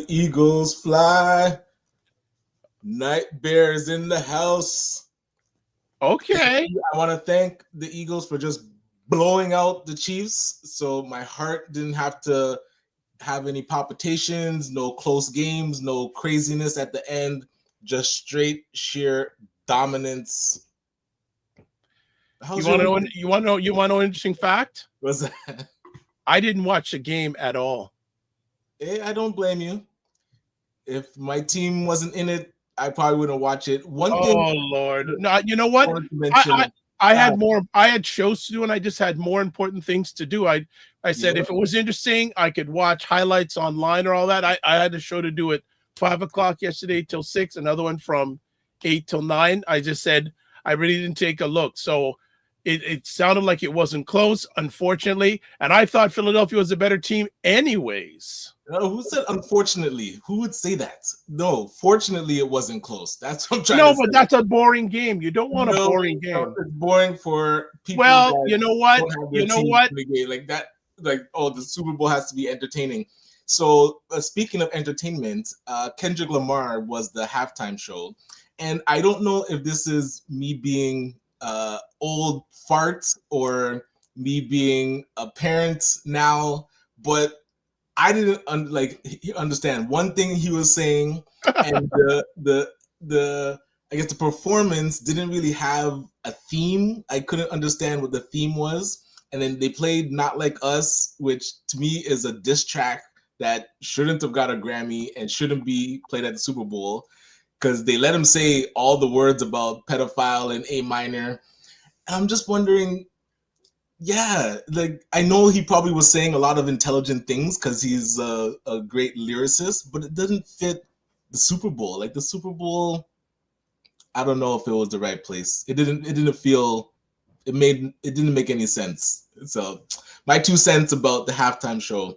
Eagles fly. Night bears in the house. Okay. I want to thank the Eagles for just blowing out the Chiefs. So my heart didn't have to have any palpitations, no close games, no craziness at the end, just straight sheer dominance. You How's want your to know? weekend? You want to know an interesting fact? Was that? I didn't watch the game at all. I don't blame you. If my team wasn't in it, I probably wouldn't watch it. One thing Oh Lord! No, you know I what? wanted to I, mention, I I had more. I had shows to do, and I just had more important things to do. I said yeah, if it was interesting, I could watch highlights online or all that. I had a show to do at 5 o'clock yesterday till 6. Another one from 8 till 9. I just said I really didn't take a look. So it sounded like it wasn't close, unfortunately. And I thought Philadelphia was a better team, anyways. who said unfortunately? Who would say that? No, fortunately, it wasn't close. That's what I'm trying No, to but say. that's a boring game. You don't want a No, boring no, game. it's boring for people Well, that you know what? don't have their You know team what? in the game like that. Like, oh, the Super Bowl has to be entertaining. So, speaking of entertainment, Kendrick Lamar was the halftime show, and I don't know if this is me being old fart or me being a parent now, but I didn't understand one thing he was saying, and the I guess the performance didn't really have a theme. I couldn't understand what the theme was, and then they played "Not Like Us," which to me is a diss track that shouldn't have got a Grammy and shouldn't be played at the Super Bowl because they let him say all the words about pedophile and A minor. And I'm just wondering, yeah, like I know he probably was saying a lot of intelligent things because he's a great lyricist, but it doesn't fit the Super Bowl. Like the Super Bowl, I don't know if it was the right place. It didn't. It didn't feel. It made. It didn't make any sense. So, my 2 cents about the halftime show.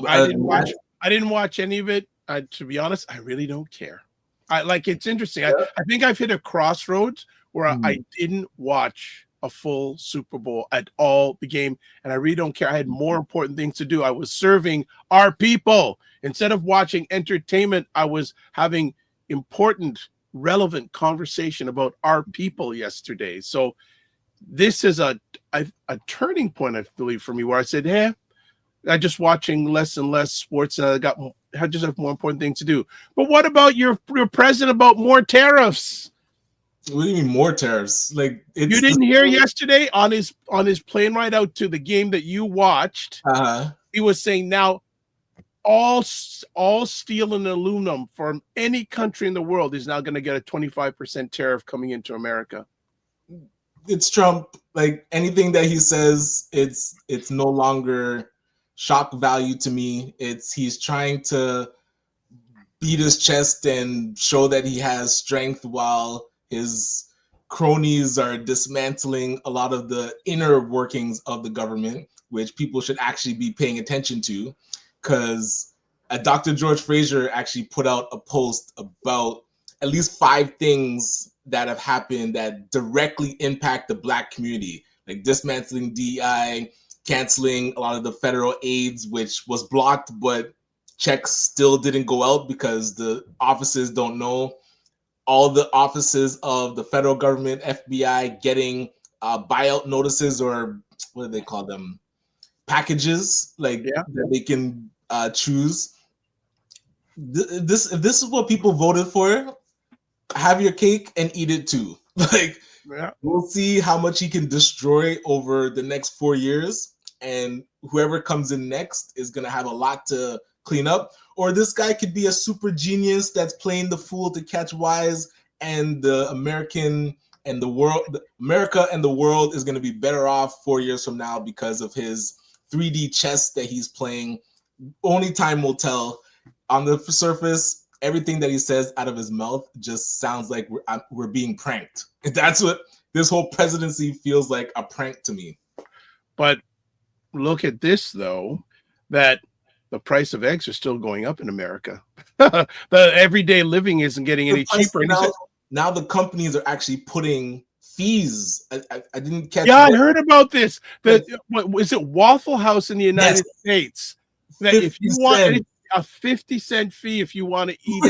I didn't watch. I didn't watch any of it. To be honest, I really don't care. I like. It's interesting. I think I've hit a crossroads where I didn't watch a full Super Bowl at all, the game, and I really don't care. I had more important things to do. I was serving our people instead of watching entertainment. I was having important, relevant conversation about our people yesterday. So this is a turning point, I believe, for me, where I said, "Hey, I'm just watching less and less sports, and I just have more important things to do." But what about your president about more tariffs? What do you mean more tariffs? Like You it's didn't hear yesterday on his plane ride out to the game that you watched. He was saying now all steel and aluminum from any country in the world is now going to get a 25% tariff coming into America. It's Trump. Like anything that he says, it's no longer shock value to me. It's he's trying to beat his chest and show that he has strength while his cronies are dismantling a lot of the inner workings of the government, which people should actually be paying attention to. Because Dr. George Fraser actually put out a post about at least 5 things that have happened that directly impact the Black community, like dismantling DEI, canceling a lot of the federal aids, which was blocked, but checks still didn't go out because the offices don't know. All the offices of the federal government, FBI, getting buyout notices, or what do they call them? Packages, like that they can choose. If this is what people voted for, have your cake and eat it too. Like, we'll see how much he can destroy over the next 4 years, and whoever comes in next is gonna have a lot to clean up. Or this guy could be a super genius that's playing the fool to catch wise, and the America and the world is gonna be better off 4 years from now because of his 3D chess that he's playing. Only time will tell. On the surface, everything that he says out of his mouth just sounds like we're being pranked. That's what this whole presidency feels like, a prank to me. But look at this, though, that the price of eggs are still going up in America. The everyday living isn't getting any cheaper. Now the companies are actually putting fees. I didn't catch. Yeah, I heard about this. Is it Waffle House in the United States? That if you want a 50-cent fee if you want to eat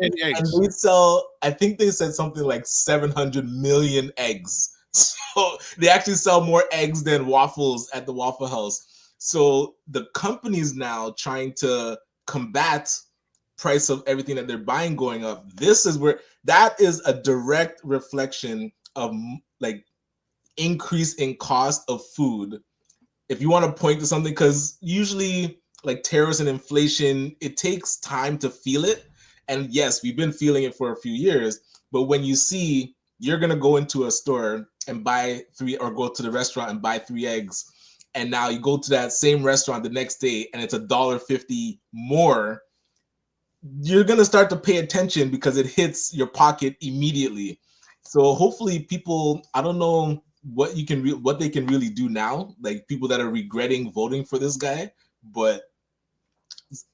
any eggs. And they sell, I think they said something like 700 million eggs. So they actually sell more eggs than waffles at the Waffle House. So the company's now trying to combat price of everything that they're buying going up. This is where that is a direct reflection of like increase in cost of food. If you want to point to something, because usually like tariffs and inflation, it takes time to feel it. And yes, we've been feeling it for a few years, but when you see you're gonna go into a store and buy 3, or go to the restaurant and buy 3 eggs, and now you go to that same restaurant the next day and it's $1.50 more, you're gonna start to pay attention because it hits your pocket immediately. So hopefully people, I don't know what you can what they can really do now, like people that are regretting voting for this guy, but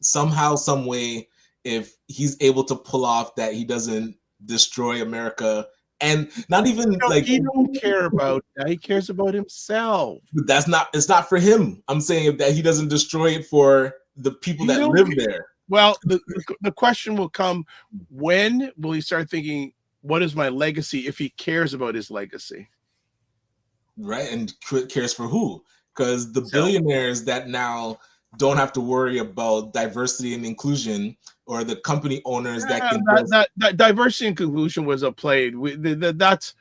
somehow, some way, if he's able to pull off that he doesn't destroy America, and not even like he don't care about that. He cares about himself. But it's not for him. I'm saying that he doesn't destroy it for the people that live there. Well, the question will come, when will he start thinking, what is my legacy, if he cares about his legacy? Right, and cares for who? Because the billionaires that now don't have to worry about diversity and inclusion, or the company owners that can that diversity and inclusion was a play. That's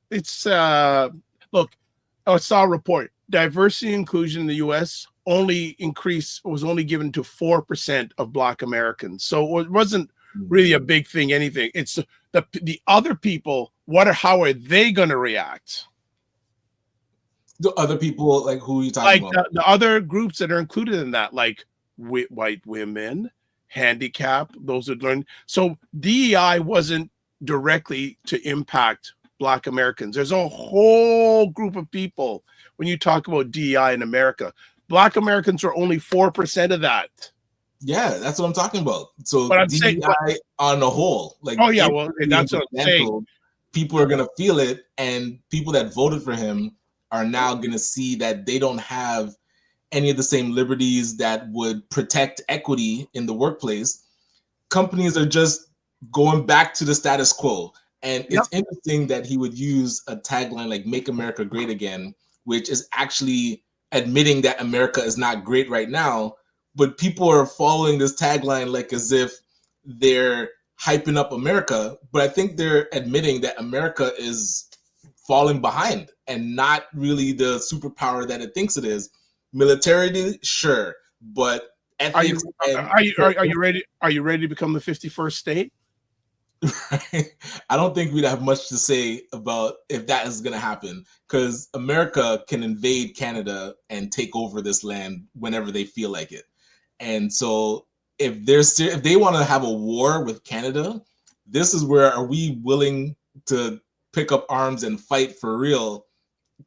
it's look, I saw a report. Diversity and inclusion in the U.S. was only given to 4% of Black Americans, so it wasn't really a big thing. Anything. It's the other people. How are they going to react? The other people, like who are you talking about? The other groups that are included in that, like white women, handicap, those that learn. So DEI wasn't directly to impact Black Americans. There's a whole group of people when you talk about DEI in America. Black Americans are only 4% of that. Yeah, that's what I'm talking about. So DEI on the whole, like, oh yeah, well, that's what I'm saying. People are gonna feel it, and people that voted for him are now gonna see that they don't have any of the same liberties that would protect equity in the workplace. Companies are just going back to the status quo. And it's interesting that he would use a tagline like "Make America Great Again," which is actually admitting that America is not great right now. But people are following this tagline like as if they're hyping up America. But I think they're admitting that America is falling behind and not really the superpower that it thinks it is. Militarily, sure, but ethics. Are you ready? Are you ready to become the 51st state? I don't think we'd have much to say about if that is going to happen, because America can invade Canada and take over this land whenever they feel like it. And so if they want to have a war with Canada, this is where, are we willing to pick up arms and fight for real?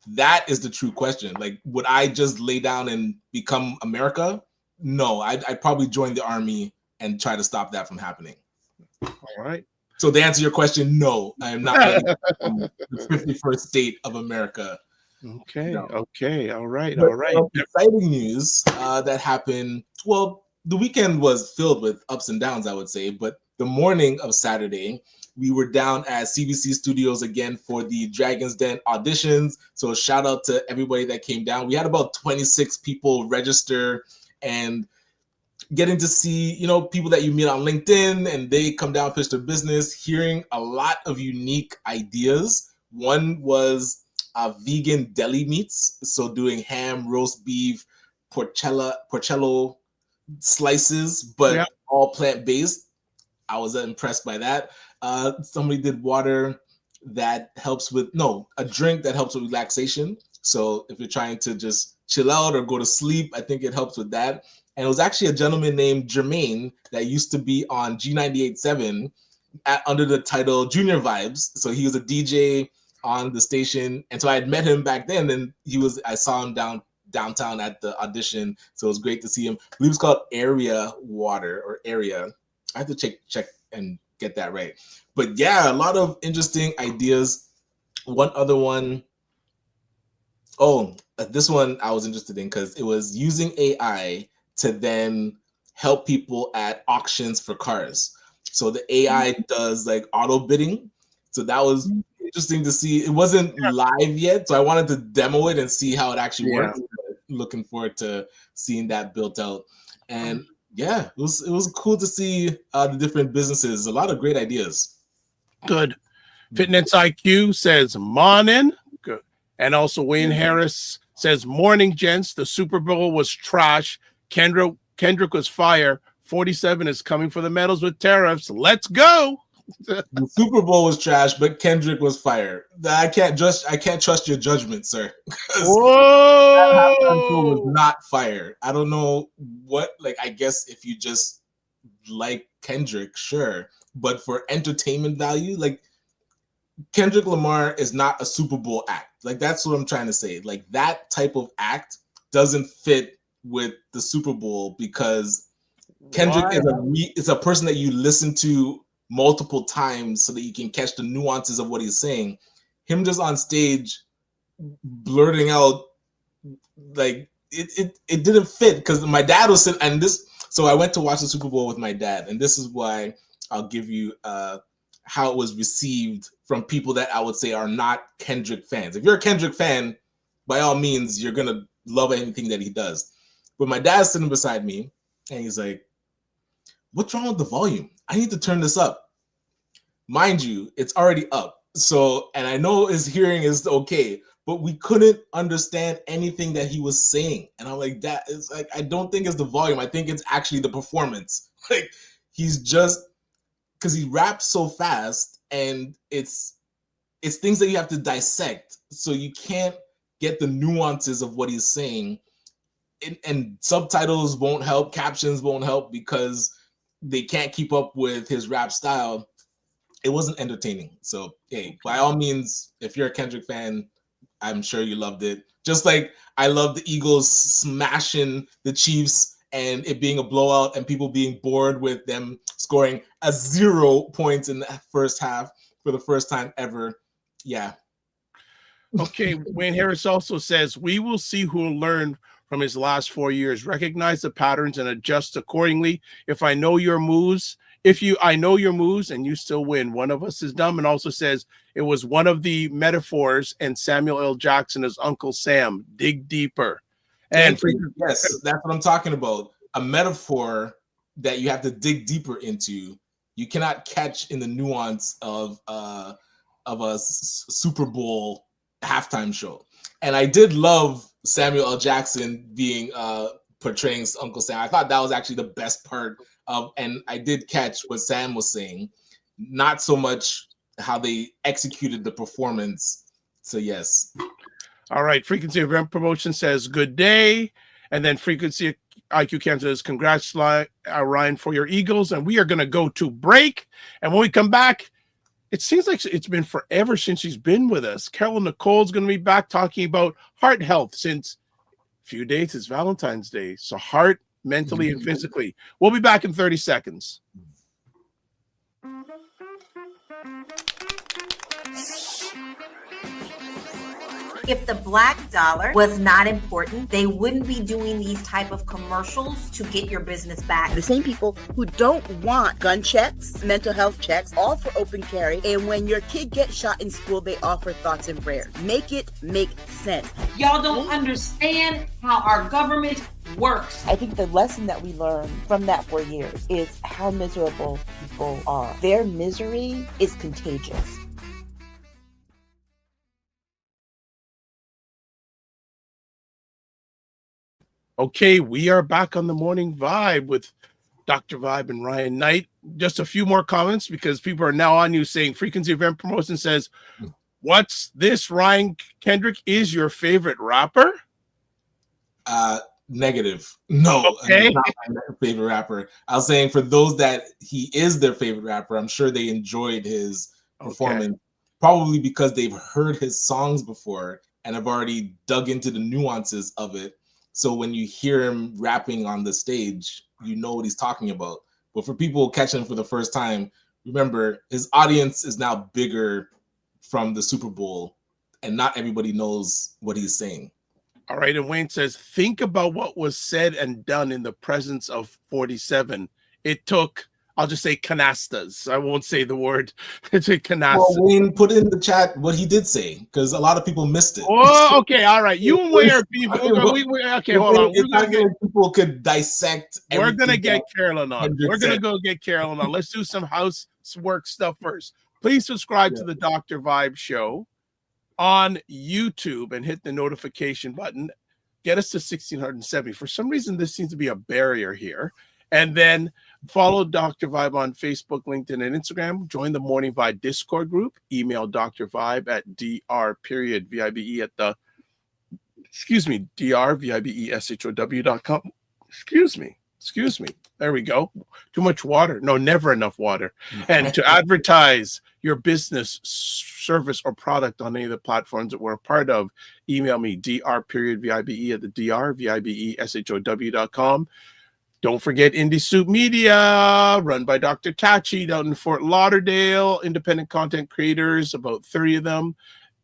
That is the true question. Like, would I just lay down and become America? No, I'd probably join the army and try to stop that from happening. All right. So to answer your question, no, I am not ready to become the 51st state of America. Okay. No. Okay. All right. But, all right. Exciting news that happened. Well, the weekend was filled with ups and downs, I would say. But the morning of Saturday, we were down at CBC Studios again for the Dragon's Den auditions. So shout out to everybody that came down. We had about 26 people register, and getting to see, people that you meet on LinkedIn and they come down, pitch their business, hearing a lot of unique ideas. One was vegan deli meats. So doing ham, roast beef, porcello slices, but all plant-based. I was impressed by that. Somebody did water that helps with, a drink that helps with relaxation. So if you're trying to just chill out or go to sleep, I think it helps with that. And it was actually a gentleman named Jermaine that used to be on G98.7 under the title Junior Vibes. So he was a DJ on the station. And so I had met him back then, and I saw him downtown at the audition. So it was great to see him. He was called Area Water, or Area. I have to check and get that right. But yeah, a lot of interesting ideas. One other one. Oh, this one I was interested in because it was using AI to then help people at auctions for cars. So the AI does like auto bidding. So that was interesting to see. It wasn't live yet, so I wanted to demo it and see how it actually works. Looking forward to seeing that built out. And yeah, it was cool to see the different businesses. A lot of great ideas. Good. Fitness IQ says morning. Good. And also Wayne Harris says morning, gents. The Super Bowl was trash. Kendrick was fire. 47 is coming for the medals with tariffs. Let's go. The Super Bowl was trash, but Kendrick was fire. I can't trust your judgment, sir. Whoa! That was not fire. I don't know what. Like, I guess if you just like Kendrick, sure, but for entertainment value, like Kendrick Lamar is not a Super Bowl act. Like, that's what I'm trying to say. Like, that type of act doesn't fit with the Super Bowl because Kendrick is a person that you listen to multiple times so that you can catch the nuances of what he's saying. Him just on stage blurting out, like, it didn't fit because my dad was sitting, and this, so I went to watch the Super Bowl with my dad, and this is why I'll give you how it was received from people that I would say are not Kendrick fans. If you're a Kendrick fan, by all means, you're gonna love anything that he does. But my dad's sitting beside me, and he's like, "What's wrong with the volume? I need to turn this up." Mind you, it's already up. So, and I know his hearing is okay, but we couldn't understand anything that he was saying. And I'm like, that is like, I don't think it's the volume. I think it's actually the performance. Like, he's just, because he raps so fast, and it's things that you have to dissect. So you can't get the nuances of what he's saying. And subtitles won't help, captions won't help because they can't keep up with his rap style. It wasn't entertaining. So, hey, by all means, if you're a Kendrick fan, I'm sure you loved it. Just like I love the Eagles smashing the Chiefs and it being a blowout and people being bored with them scoring 0 points in the first half for the first time ever. Yeah. Okay, Wayne Harris also says, we will see who will learn from his last 4 years, recognize the patterns and adjust accordingly. I know your moves and you still win. One of us is dumb. And also says it was one of the metaphors and Samuel L. Jackson as Uncle Sam. Dig deeper. And yes, that's what I'm talking about. A metaphor that you have to dig deeper into. You cannot catch in the nuance of a Super Bowl halftime show. And I did love Samuel L. Jackson being portraying Uncle Sam. I thought that was actually the best part of, and I did catch what Sam was saying, not so much how they executed the performance. So yes. All right. Frequency Event Promotion says good day. And then Frequency IQ Cancer says congrats, Ryan, for your Eagles. And we are going to go to break. And when we come back, it seems like it's been forever since she's been with us. Carolyn Nicole's going to be back talking about heart health since a few days is Valentine's Day. So heart, mentally, and physically. We'll be back in 30 seconds. If the black dollar was not important, they wouldn't be doing these type of commercials to get your business back. The same people who don't want gun checks, mental health checks, all for open carry. And when your kid gets shot in school, they offer thoughts and prayers. Make it make sense. Y'all don't understand how our government works. I think the lesson that we learned from that 4 years is how miserable people are. Their misery is contagious. Okay, we are back on the Morning Vibe with Dr. Vibe and Ryan Knight. Just a few more comments because people are now on you saying Frequency Event Promotion says, what's this? Ryan Kendrick is your favorite rapper? Negative. No, okay. Not my favorite rapper. I was saying for those that he is their favorite rapper, I'm sure they enjoyed his performance, probably because they've heard his songs before and have already dug into the nuances of it. So when you hear him rapping on the stage, you know what he's talking about. But for people catching him for the first time, remember, his audience is now bigger from the Super Bowl, and not everybody knows what he's saying. All right. And Wayne says, think about what was said and done in the presence of 47. It took, I'll just say canastas. I won't say the word. It's a canasta. Well, Wayne put in the chat what he did say, because a lot of people missed it. Oh, okay. All right. You and Wayne are people. Okay, hold on. People could dissect. We're going to get Carolyn on. We're going to go get Carolyn on. Let's do some housework stuff first. Please subscribe to the Dr. Vibe Show on YouTube and hit the notification button. Get us to 1,670. For some reason, this seems to be a barrier here. And then follow Dr. Vibe on Facebook, LinkedIn, and Instagram. Join the Morning Vibe Discord group. Email Dr. Vibe at dr.vibe at the, drvibeshow.com. Excuse me. There we go. Too much water. No, never enough water. And to advertise your business, service, or product on any of the platforms that we're a part of, email me, dr.vibe at the drvibeshow.com. Don't forget Indie Soup Media, run by Dr. Tachi down in Fort Lauderdale, independent content creators, about 30 of them.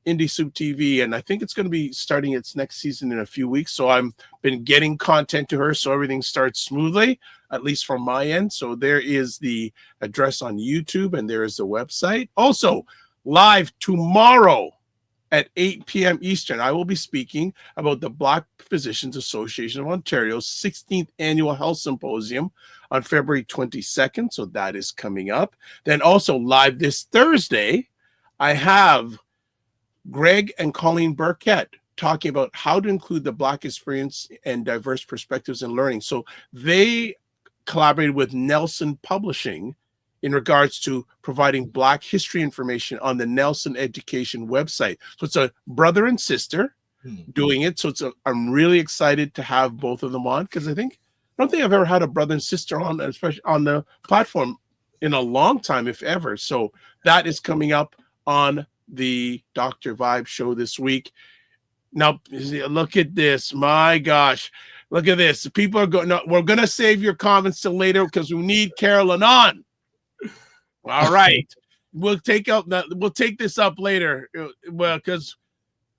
Indie Soup TV, and I think it's going to be starting its next season in a few weeks. So I've been getting content to her, so everything starts smoothly, at least from my end. So there is the address on YouTube, and there is the website. Also, live tomorrow at 8 p.m. Eastern, I will be speaking about the Black Physicians Association of Ontario's 16th Annual Health Symposium on February 22nd. So that is coming up. Then also live this Thursday, I have Greg and Colleen Burkett talking about how to include the Black experience and diverse perspectives in learning. So they collaborated with Nelson Publishing in regards to providing Black history information on the Nelson Education website. So it's a brother and sister doing it. So I'm really excited to have both of them on, because I don't think I've ever had a brother and sister on, especially on the platform, in a long time, if ever. So that is coming up on the Dr. Vibe Show this week. Now, look at this. My gosh, look at this. People are going. No, we're going to save your comments till later because we need Carolyn on. All right, we'll take this up later. Well, because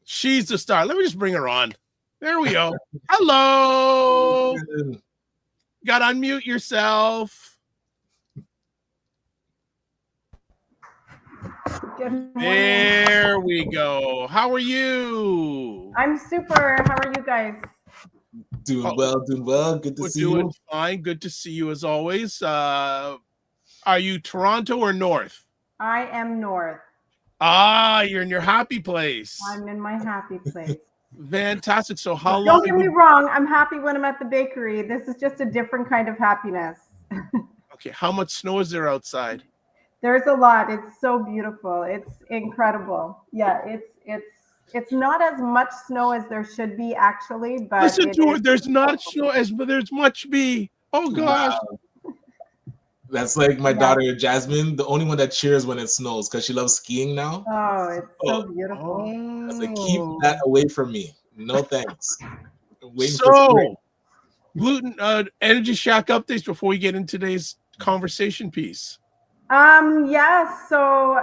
she's the star. Let me just bring her on. There we go. Hello. Got to unmute yourself. There we go. How are you? I'm super. How are you guys? Doing well. Good to see you. We're doing fine. Good to see you as always. Are you Toronto or North? I am North. Ah, you're in your happy place. I'm in my happy place. Fantastic. So how long? Don't get me wrong. I'm happy when I'm at the bakery. This is just a different kind of happiness. Okay. How much snow is there outside? There's a lot. It's so beautiful. It's incredible. Yeah, it's not as much snow as there should be, actually. But listen to her. There's not snow as, but there's much be. Oh gosh. Wow. That's like my daughter Jasmine, the only one that cheers when it snows because she loves skiing now. Oh, it's so beautiful. I was like, keep that away from me. No thanks. So, gluten Energy Shack updates before we get into today's conversation piece. Yes. So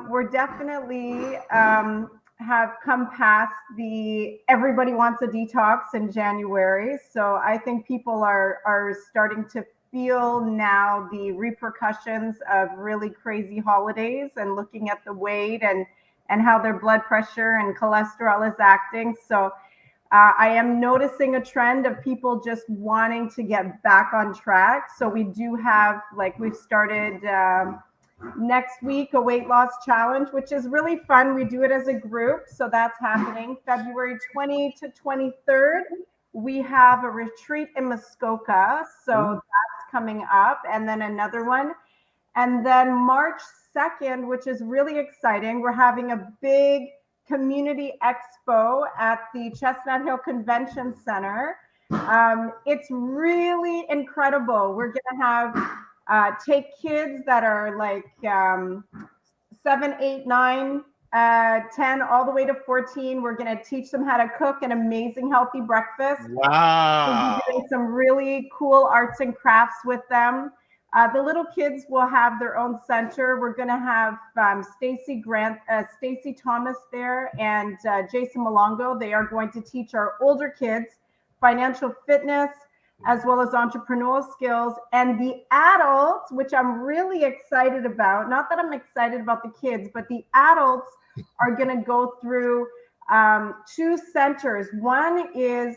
we're definitely have come past the everybody wants a detox in January. So I think people are starting to feel now the repercussions of really crazy holidays and looking at the weight and how their blood pressure and cholesterol is acting. So I am noticing a trend of people just wanting to get back on track. So we do have, we've started next week a weight loss challenge, which is really fun. We do it as a group. So that's happening February 20 to 23rd. We have a retreat in Muskoka. So that's coming up. And then another one. And then March 2nd, which is really exciting. We're having a big community expo at the Chestnut Hill Convention Center. It's really incredible. We're going to have take kids that are 7, 8, 9, 10, all the way to 14. We're going to teach them how to cook an amazing, healthy breakfast. Wow. We'll be doing some really cool arts and crafts with them. The little kids will have their own center. We're going to have Stacy Thomas there and Jason Malongo. They are going to teach our older kids financial fitness as well as entrepreneurial skills. And the adults, which I'm really excited about, not that I'm excited about the kids, but the adults are going to go through 2 centers. One is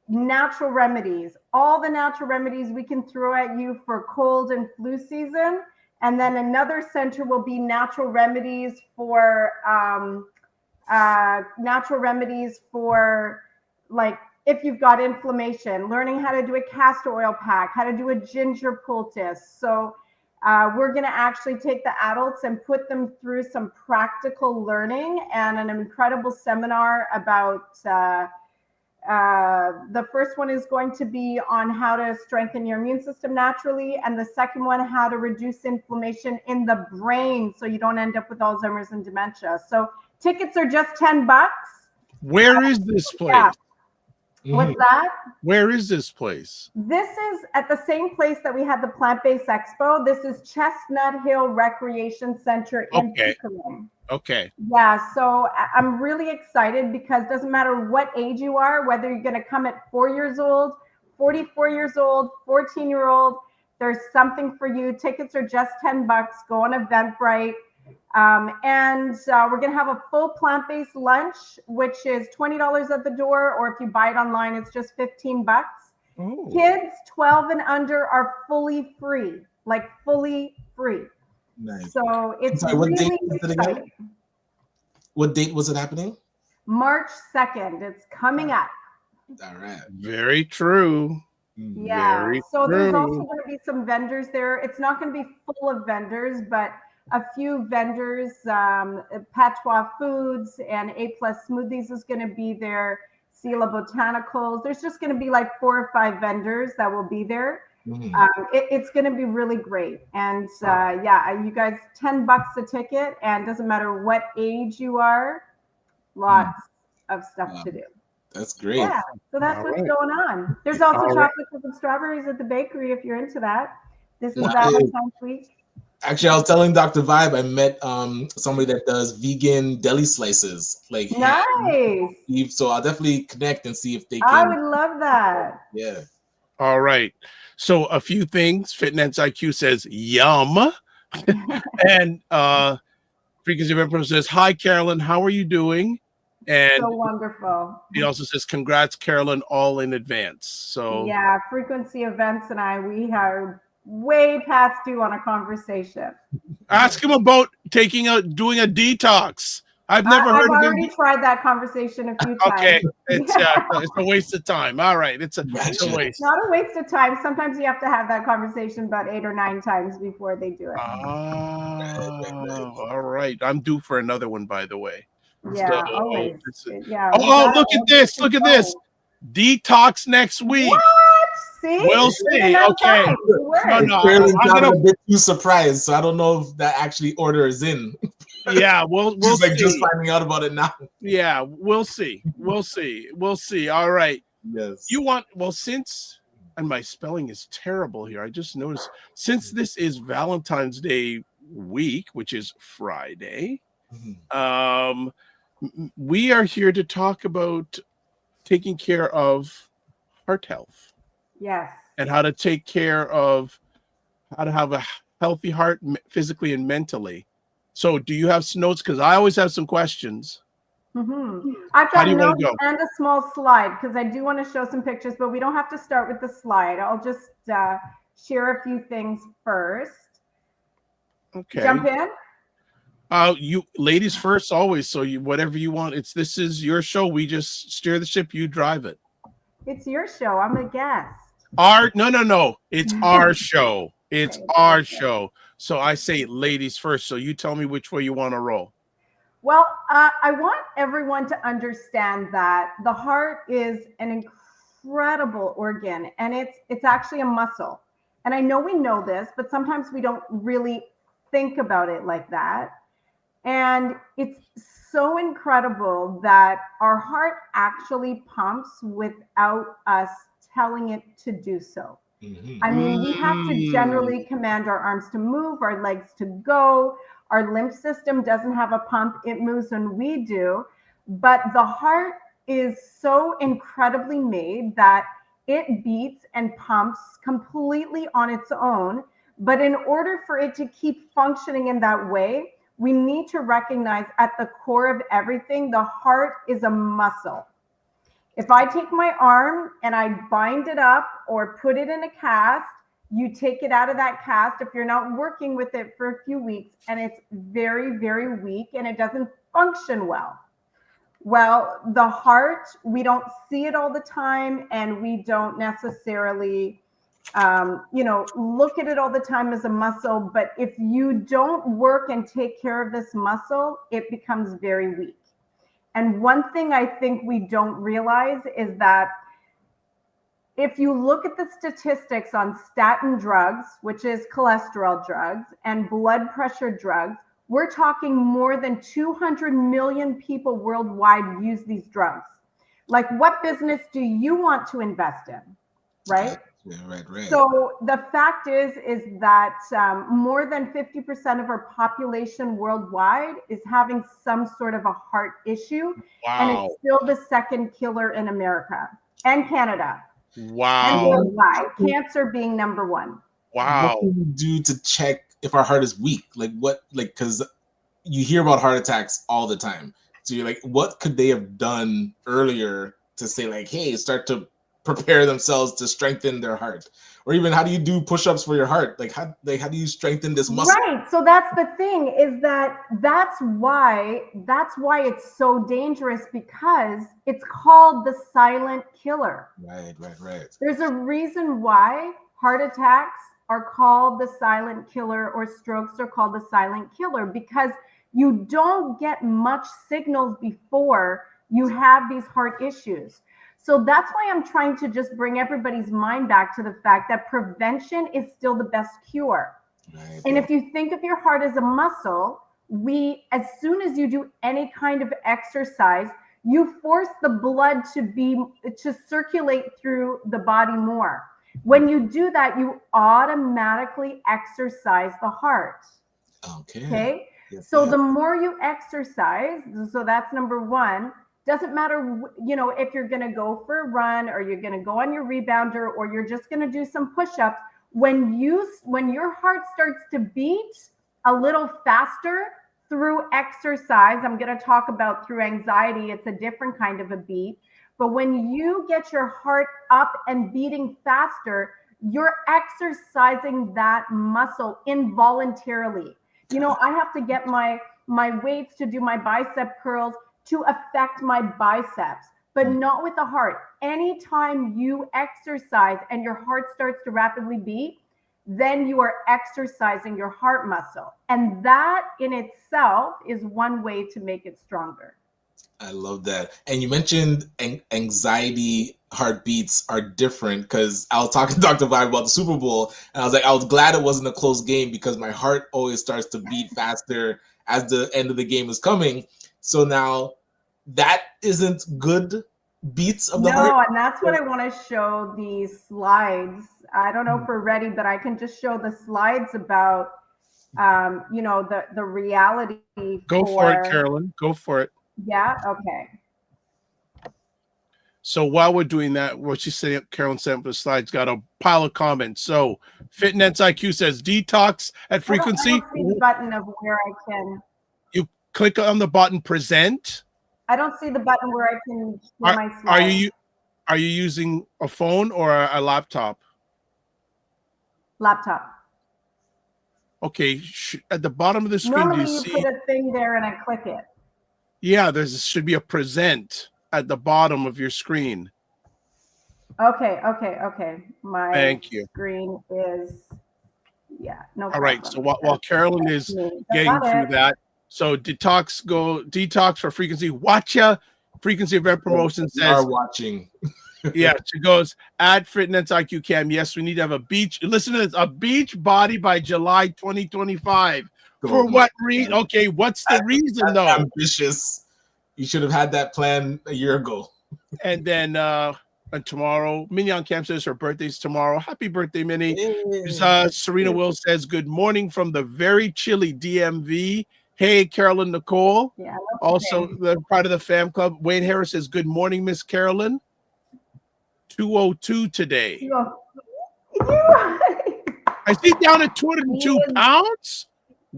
natural remedies, all the natural remedies we can throw at you for cold and flu season. And then another center will be natural remedies for like if you've got inflammation, learning how to do a castor oil pack, how to do a ginger poultice. So we're going to actually take the adults and put them through some practical learning and an incredible seminar about the first one is going to be on how to strengthen your immune system naturally. And the second one, how to reduce inflammation in the brain so you don't end up with Alzheimer's and dementia. So tickets are just $10. Where is this place? Yeah. What's that? Where is this place? This is at the same place that we had the Plant-Based Expo. This is Chestnut Hill Recreation Center in Pickering. Okay. Yeah, so I'm really excited because it doesn't matter what age you are, whether you're going to come at 4 years old, 44 years old, 14-year-old, there's something for you. Tickets are just $10. Go on Eventbrite. And we're going to have a full plant-based lunch, which is $20 at the door, or if you buy it online, it's just $15. Oh. Kids 12 and under are fully free, like fully free. Nice. So it's what really date was it again? What date was it happening? March 2nd. It's coming up. All right. Very true. Yeah. Very so true. there's also going to be some vendors there. It's not going to be full of vendors, but a few vendors. Patois Foods and A+ Smoothies is going to be there. Sela Botanicals. There's just going to be like 4 or 5 vendors that will be there. It's going to be really great. And you guys, $10 a ticket, and doesn't matter what age you are, lots of stuff to do. That's great. Yeah, so that's what's going on. There's also chocolate chip and strawberries at the bakery if you're into that. This is Valentine's week. Actually, I was telling Dr. Vibe, I met somebody that does vegan deli slices. Like nice. So I'll definitely connect and see if they can. I would love that. Yeah. All right. So a few things. Fitness IQ says yum. And Frequency of Emperor says, hi, Carolyn. How are you doing? And so wonderful. He also says, congrats, Carolyn, all in advance. So yeah, Frequency Events and we are way past due on a conversation. Ask him about doing a detox. I've never heard of it. I've already tried that conversation a few times. Okay, it's a waste of time. All right, it's a waste. Not a waste of time. Sometimes you have to have that conversation about 8 or 9 times before they do it. Oh, all right. I'm due for another one, by the way. Yeah, so, always. Look at this. Look at this. Detox next week. What? See? We'll see. Okay. No, I'm a bit too surprised, so I don't know if that actually order is in. Yeah, we'll see. Like just finding out about it now. Yeah, we'll see. We'll see. All right. Yes. And my spelling is terrible here. I just noticed since this is Valentine's Day week, which is Friday, we are here to talk about taking care of heart health. Yes. And how to take care of how to have a healthy heart physically and mentally. So do you have some notes? Because I always have some questions. I've got notes and a small slide because I do want to show some pictures, but we don't have to start with the slide. I'll just share a few things first. Okay. Jump in. You ladies first always. So whatever you want. This is your show. We just steer the ship. You drive it. It's your show. I'm a guest. No. It's our show. It's our show. So I say ladies first. So you tell me which way you want to roll. Well, I want everyone to understand that the heart is an incredible organ, and it's actually a muscle. And I know we know this, but sometimes we don't really think about it like that. And it's so incredible that our heart actually pumps without us telling it to do so. I mean, we have to generally command our arms to move, our legs to go. Our lymph system doesn't have a pump. It moves when we do. But the heart is so incredibly made that it beats and pumps completely on its own. But in order for it to keep functioning in that way, we need to recognize at the core of everything, the heart is a muscle. If I take my arm and I bind it up or put it in a cast, you take it out of that cast if you're not working with it for a few weeks and it's very, very weak and it doesn't function well. Well, the heart, we don't see it all the time and we don't necessarily, look at it all the time as a muscle. But if you don't work and take care of this muscle, it becomes very weak. And one thing I think we don't realize is that if you look at the statistics on statin drugs, which is cholesterol drugs, and blood pressure drugs, we're talking more than 200 million people worldwide use these drugs. Like, what business do you want to invest in, right? Yeah, right. So the fact is that more than 50% of our population worldwide is having some sort of a heart issue. Wow. And it's still the second killer in America and Canada. Wow. And worldwide, cancer being number one. Wow. What can we do to check if our heart is weak? Because you hear about heart attacks all the time. So you're like, what could they have done earlier to say, like, hey, start to prepare themselves to strengthen their heart? Or even, how do you do push-ups for your heart? How do you strengthen this muscle? Right. So that's the thing, is that's why it's so dangerous, because it's called the silent killer. Right. There's a reason why heart attacks are called the silent killer, or strokes are called the silent killer, because you don't get much signals before you have these heart issues. So that's why I'm trying to just bring everybody's mind back to the fact that prevention is still the best cure. Right. And if you think of your heart as a muscle, as soon as you do any kind of exercise, you force the blood to circulate through the body more. When you do that, you automatically exercise the heart. Okay. Yes, so the more you exercise, so that's number one. Doesn't matter, if you're going to go for a run, or you're going to go on your rebounder, or you're just going to do some push-ups. When your heart starts to beat a little faster through exercise, I'm going to talk about through anxiety, it's a different kind of a beat. But when you get your heart up and beating faster, you're exercising that muscle involuntarily. I have to get my weights to do my bicep curls to affect my biceps, but not with the heart. Anytime you exercise and your heart starts to rapidly beat, then you are exercising your heart muscle. And that in itself is one way to make it stronger. I love that. And you mentioned anxiety heartbeats are different, because I was talking to Dr. Vibe about the Super Bowl, and I was like, I was glad it wasn't a close game, because my heart always starts to beat faster as the end of the game is coming. So now that isn't good beats of the heart. No, and that's what I want to show these slides. I don't know if we're ready, but I can just show the slides about, the reality. Go for it, Carolyn. Go for it. Yeah. Okay. So while we're doing that, what she said, Carolyn sent the slides, got a pile of comments. So Fitness IQ says detox at frequency. I don't see the button of where I can. You click on the button present. I don't see the button where I can share my slides. Are you using a phone or a laptop? Laptop. Okay, at the bottom of the screen, normally do you you see? Put a thing there and I click it. Yeah, should be a present at the bottom of your screen. Okay. My Thank you. Screen is, no problem. All right, so while Carolyn is getting through that, so detox for frequency. Watcha Frequency Event Promotion says are watching. Yeah, she goes at Fitness IQ Cam. Yes, we need to have a beach. Listen to this: a beach body by July 2025. For what reason? Okay, what's the reason though? Ambitious. You should have had that plan a year ago. And then and tomorrow. Mignon Camp says her birthday's tomorrow. Happy birthday, Minnie. Serena Will says, good morning from the very chilly DMV. Hey, Carolyn Nicole. Yeah, also, the part of the fam club. Wayne Harris says, good morning, Miss Carolyn. 202 today. I see down at 202 pounds.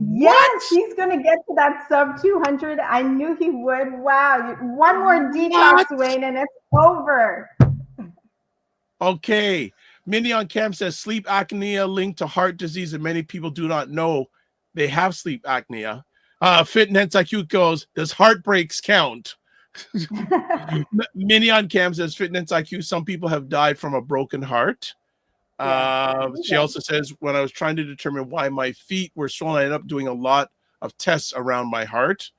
Yes, he's going to get to that sub 200. I knew he would. Wow. One more detox, Wayne, and it's over. Okay. Minnie on Camp says sleep apnea linked to heart disease, and many people do not know they have sleep apnea. Fitness IQ goes, does heartbreaks count? Minnie on Camp says Fitness IQ, some people have died from a broken heart. She also says, when I was trying to determine why my feet were swollen, I ended up doing a lot of tests around my heart.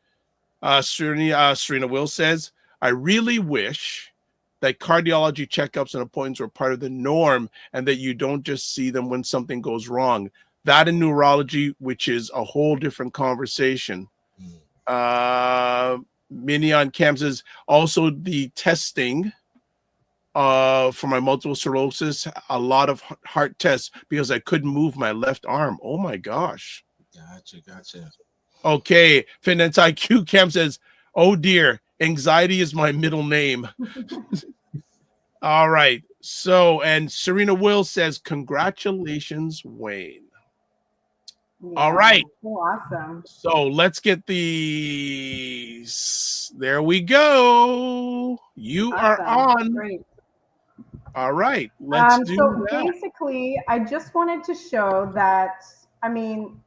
Serena Will says, I really wish that cardiology checkups and appointments were part of the norm and that you don't just see them when something goes wrong. That in neurology, which is a whole different conversation. Minnie on Cam says, also the testing for my multiple sclerosis, a lot of heart tests because I couldn't move my left arm. Oh my gosh. Gotcha. Okay. Finance IQ Cam says, oh dear, anxiety is my middle name. All right. So, and Serena Will says, congratulations, Wayne. Yeah, all right. Awesome. So let's get these. There we go. You are on. Great. All right, let's do so that. Basically, I just wanted to show that, I mean,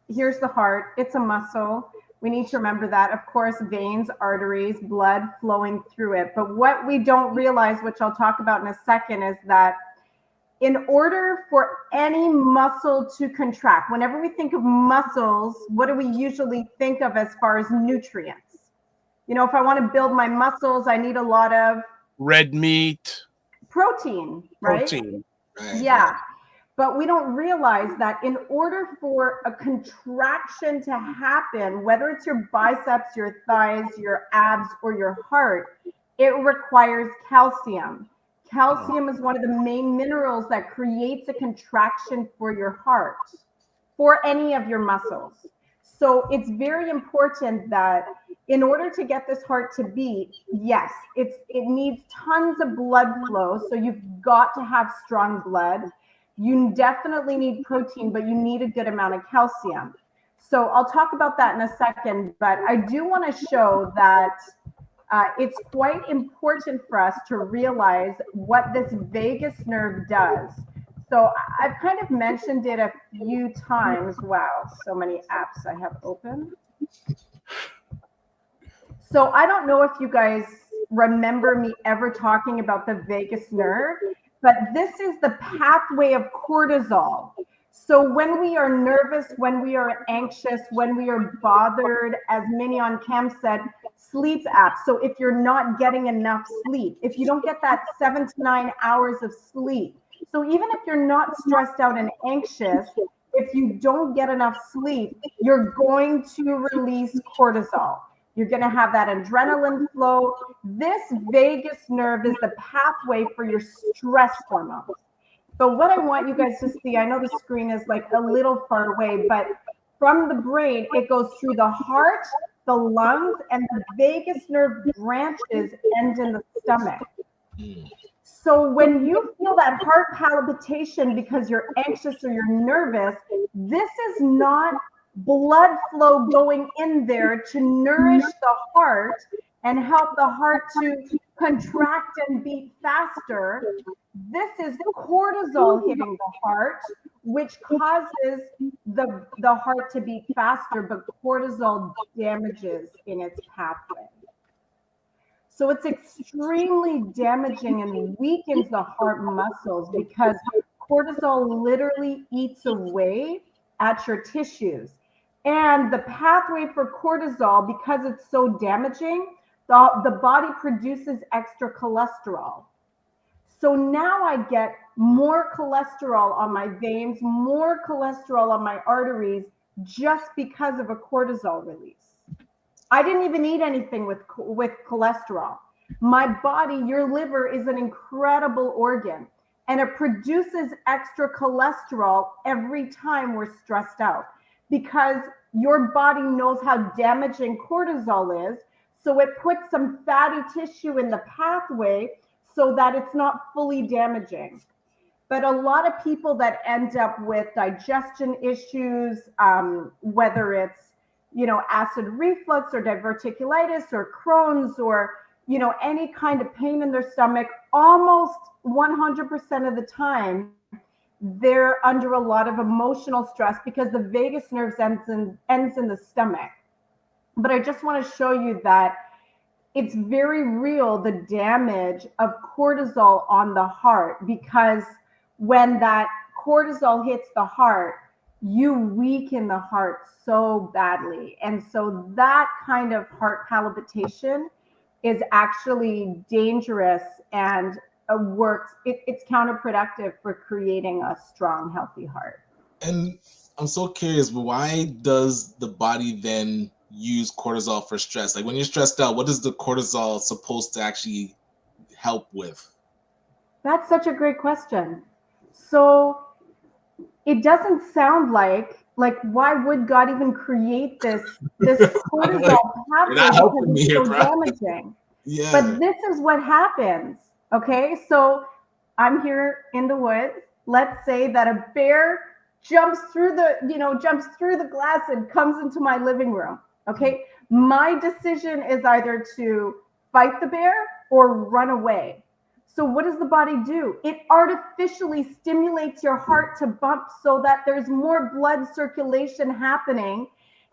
here's the heart. It's a muscle. We need to remember that. Of course, veins, arteries, blood flowing through it. But what we don't realize, which I'll talk about in a second, is that in order for any muscle to contract, whenever we think of muscles, what do we usually think of as far as nutrients? You know, if I want to build my muscles, I need a lot of red meat. Protein, right? Protein. Yeah. But we don't realize that in order for a contraction to happen, whether it's your biceps, your thighs, your abs, or your heart, it requires calcium. Calcium is one of the main minerals that creates a contraction for your heart, for any of your muscles. So it's very important that in order to get this heart to beat, yes, it needs tons of blood flow. So you've got to have strong blood. You definitely need protein, but you need a good amount of calcium. So I'll talk about that in a second, but I do want to show that it's quite important for us to realize what this vagus nerve does. So I've kind of mentioned it a few times. Wow, so many apps I have open. So I don't know if you guys remember me ever talking about the vagus nerve, but this is the pathway of cortisol. So when we are nervous, when we are anxious, when we are bothered, as Minnie on Cam said, sleep apps. So if you're not getting enough sleep, if you don't get that 7 to 9 hours of sleep, so even if you're not stressed out and anxious, if you don't get enough sleep, you're going to release cortisol. You're going to have that adrenaline flow. This vagus nerve is the pathway for your stress hormones. But what I want you guys to see, I know the screen is like a little far away, but from the brain, it goes through the heart, the lungs, and the vagus nerve branches end in the stomach. So when you feel that heart palpitation because you're anxious or you're nervous, this is not blood flow going in there to nourish the heart and help the heart to contract and beat faster. This is cortisol hitting the heart, which causes the heart to beat faster, but cortisol damages in its pathway. So it's extremely damaging and weakens the heart muscles because cortisol literally eats away at your tissues. And the pathway for cortisol, because it's so damaging, the body produces extra cholesterol. So now I get more cholesterol on my veins, more cholesterol on my arteries, just because of a cortisol release. I didn't even eat anything with cholesterol. My body, your liver is an incredible organ, and it produces extra cholesterol every time we're stressed out because your body knows how damaging cortisol is. So it puts some fatty tissue in the pathway so that it's not fully damaging. But a lot of people that end up with digestion issues, whether it's, acid reflux or diverticulitis or Crohn's or, any kind of pain in their stomach, almost 100% of the time, they're under a lot of emotional stress because the vagus nerve ends in the stomach. But I just want to show you that it's very real, the damage of cortisol on the heart, because when that cortisol hits the heart, you weaken the heart so badly. And so that kind of heart palpitation is actually dangerous and works. It's counterproductive for creating a strong, healthy heart. And I'm so curious, why does the body then use cortisol for stress? Like when you're stressed out, what is the cortisol supposed to actually help with? That's such a great question. So it doesn't sound like why would God even create this cortisol pathway because it's so damaging? Yeah. But this is what happens. Okay, so I'm here in the woods. Let's say that a bear jumps through the glass and comes into my living room. Okay, my decision is either to fight the bear or run away. So what does the body do? It artificially stimulates your heart to bump so that there's more blood circulation happening,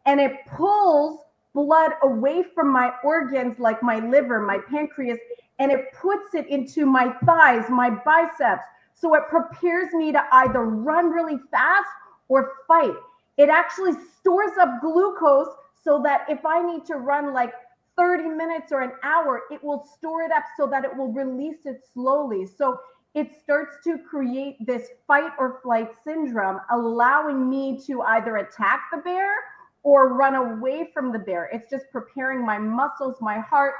and it pulls blood away from my organs like my liver, my pancreas, and it puts it into my thighs, my biceps. So it prepares me to either run really fast or fight. It actually stores up glucose so that if I need to run like 30 minutes or an hour, it will store it up so that it will release it slowly. So it starts to create this fight or flight syndrome, allowing me to either attack the bear or run away from the bear. It's just preparing my muscles, my heart.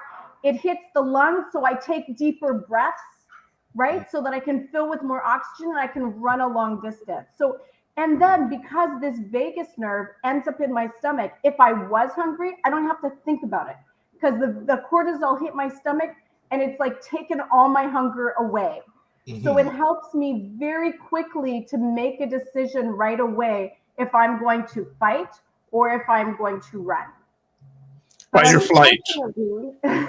It hits the lungs, so I take deeper breaths, right? So that I can fill with more oxygen and I can run a long distance. So, and then because this vagus nerve ends up in my stomach, if I was hungry, I don't have to think about it because the cortisol hit my stomach and it's like taken all my hunger away. Mm-hmm. So it helps me very quickly to make a decision right away if I'm going to fight or if I'm going to run. Fight or flight. I'm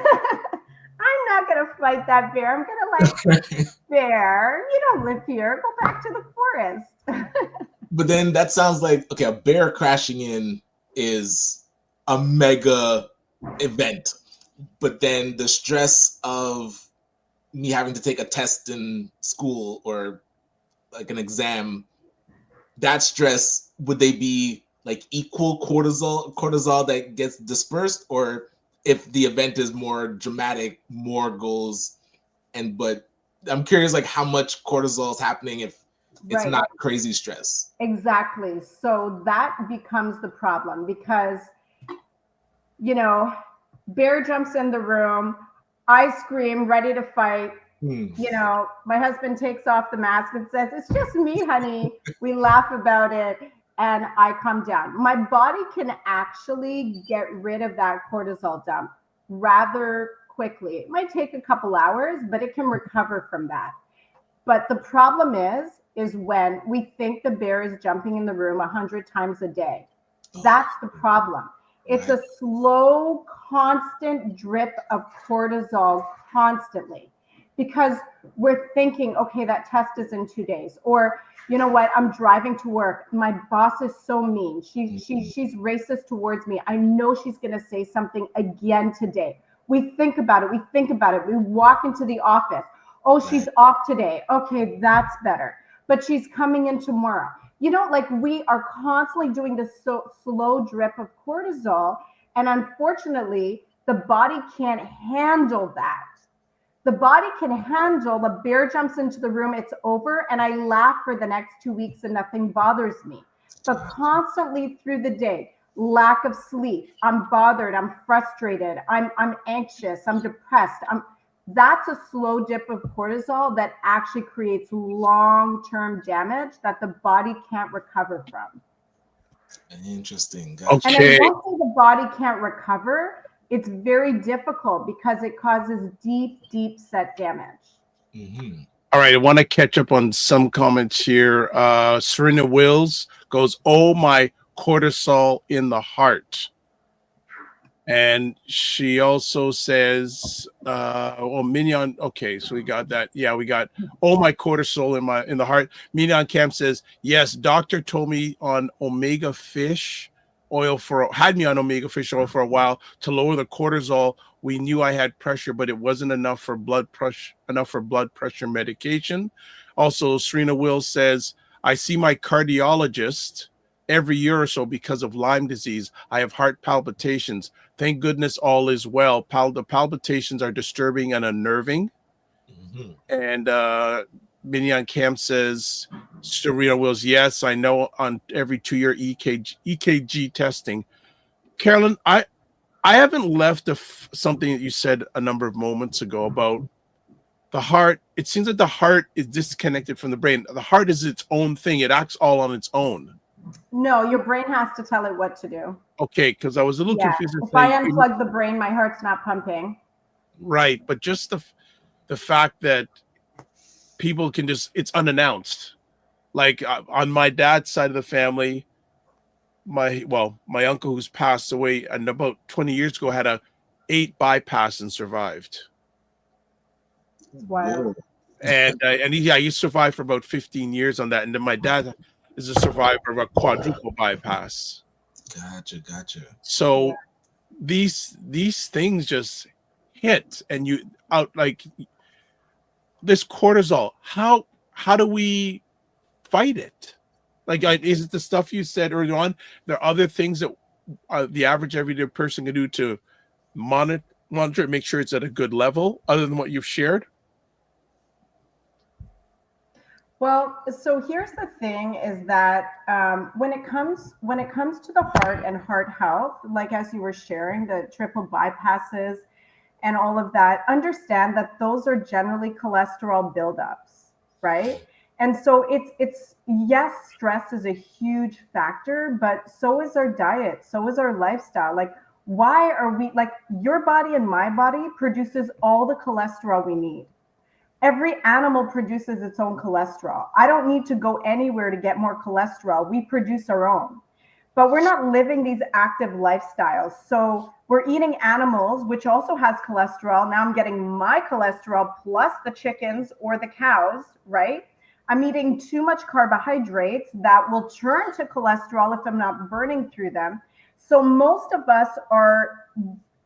not going to fight that bear. I'm going to bear, you don't live here. Go back to the forest. But then that sounds like, okay, a bear crashing in is a mega event. But then the stress of me having to take a test in school or like an exam, that stress, would they be like equal cortisol that gets dispersed? Or if the event is more dramatic, more goes, but I'm curious like how much cortisol is happening if it's not crazy stress. Exactly. So that becomes the problem because, bear jumps in the room, I scream, ready to fight. My husband takes off the mask and says, "It's just me, honey." We laugh about it and I come down. My body can actually get rid of that cortisol dump rather quickly. It might take a couple hours, but it can recover from that. But the problem is when we think the bear is jumping in the room 100 times a day. That's the problem. It's a slow, constant drip of cortisol constantly because we're thinking, okay, that test is in 2 days. Or, you know what, I'm driving to work. My boss is so mean. She's racist towards me. I know she's going to say something again today. We think about it. We walk into the office. Oh, she's off today. Okay, that's better. But she's coming in tomorrow. We are constantly doing this slow drip of cortisol. And unfortunately, the body can't handle that. The body can handle the bear jumps into the room, it's over, and I laugh for the next 2 weeks and nothing bothers me. But constantly through the day, lack of sleep, I'm bothered, I'm frustrated, I'm anxious, I'm depressed, that's a slow dip of cortisol that actually creates long-term damage that the body can't recover from. Interesting. Gotcha. And then once the body can't recover, it's very difficult because it causes deep, deep set damage. Mm-hmm. All right, I want to catch up on some comments here. Serena Wills goes, "Oh, my cortisol in the heart." And she also says, Mignon. Okay, so we got that. Yeah, we got, "Oh, my cortisol in the heart." Mignon Camp says, "Yes, doctor told me on omega fish oil had me on omega fish oil for a while to lower the cortisol. We knew I had pressure, but it wasn't enough for blood pressure medication." Also, Serena Wills says, "I see my cardiologist every year or so because of Lyme disease. I have heart palpitations. Thank goodness all is well. The palpitations are disturbing and unnerving." Mm-hmm. And Mignon Camp says, Serena Wills, "Yes, I know on every 2-year EKG testing." Carolyn, I haven't left something that you said a number of moments ago about the heart. It seems that the heart is disconnected from the brain. The heart is its own thing. It acts all on its own. No, your brain has to tell it what to do. Okay, because I was a little confused. If I unplug the brain, my heart's not pumping. Right, but just the fact that people can it's unannounced. Like on my dad's side of the family, my uncle who's passed away and about 20 years ago had a 8 bypass and survived. Wow. And he survived for about 15 years on that. And then my dad is a survivor of a quadruple bypass. Gotcha. So these things just hit, and you out like this cortisol. How do we fight it? Like, is it the stuff you said earlier on? There are other things that the average everyday person can do to monitor it, make sure it's at a good level, other than what you've shared? Well, so here's the thing: is that when it comes to the heart and heart health, like as you were sharing, the triple bypasses and all of that, understand that those are generally cholesterol buildups, right? And so it's yes, stress is a huge factor, but so is our diet, so is our lifestyle. Like, why are we, like, your body and my body produces all the cholesterol we need. Every animal produces its own cholesterol. I don't need to go anywhere to get more cholesterol. We produce our own. But we're not living these active lifestyles. So we're eating animals, which also has cholesterol. Now I'm getting my cholesterol plus the chickens or the cows, right? I'm eating too much carbohydrates that will turn to cholesterol if I'm not burning through them. So most of us are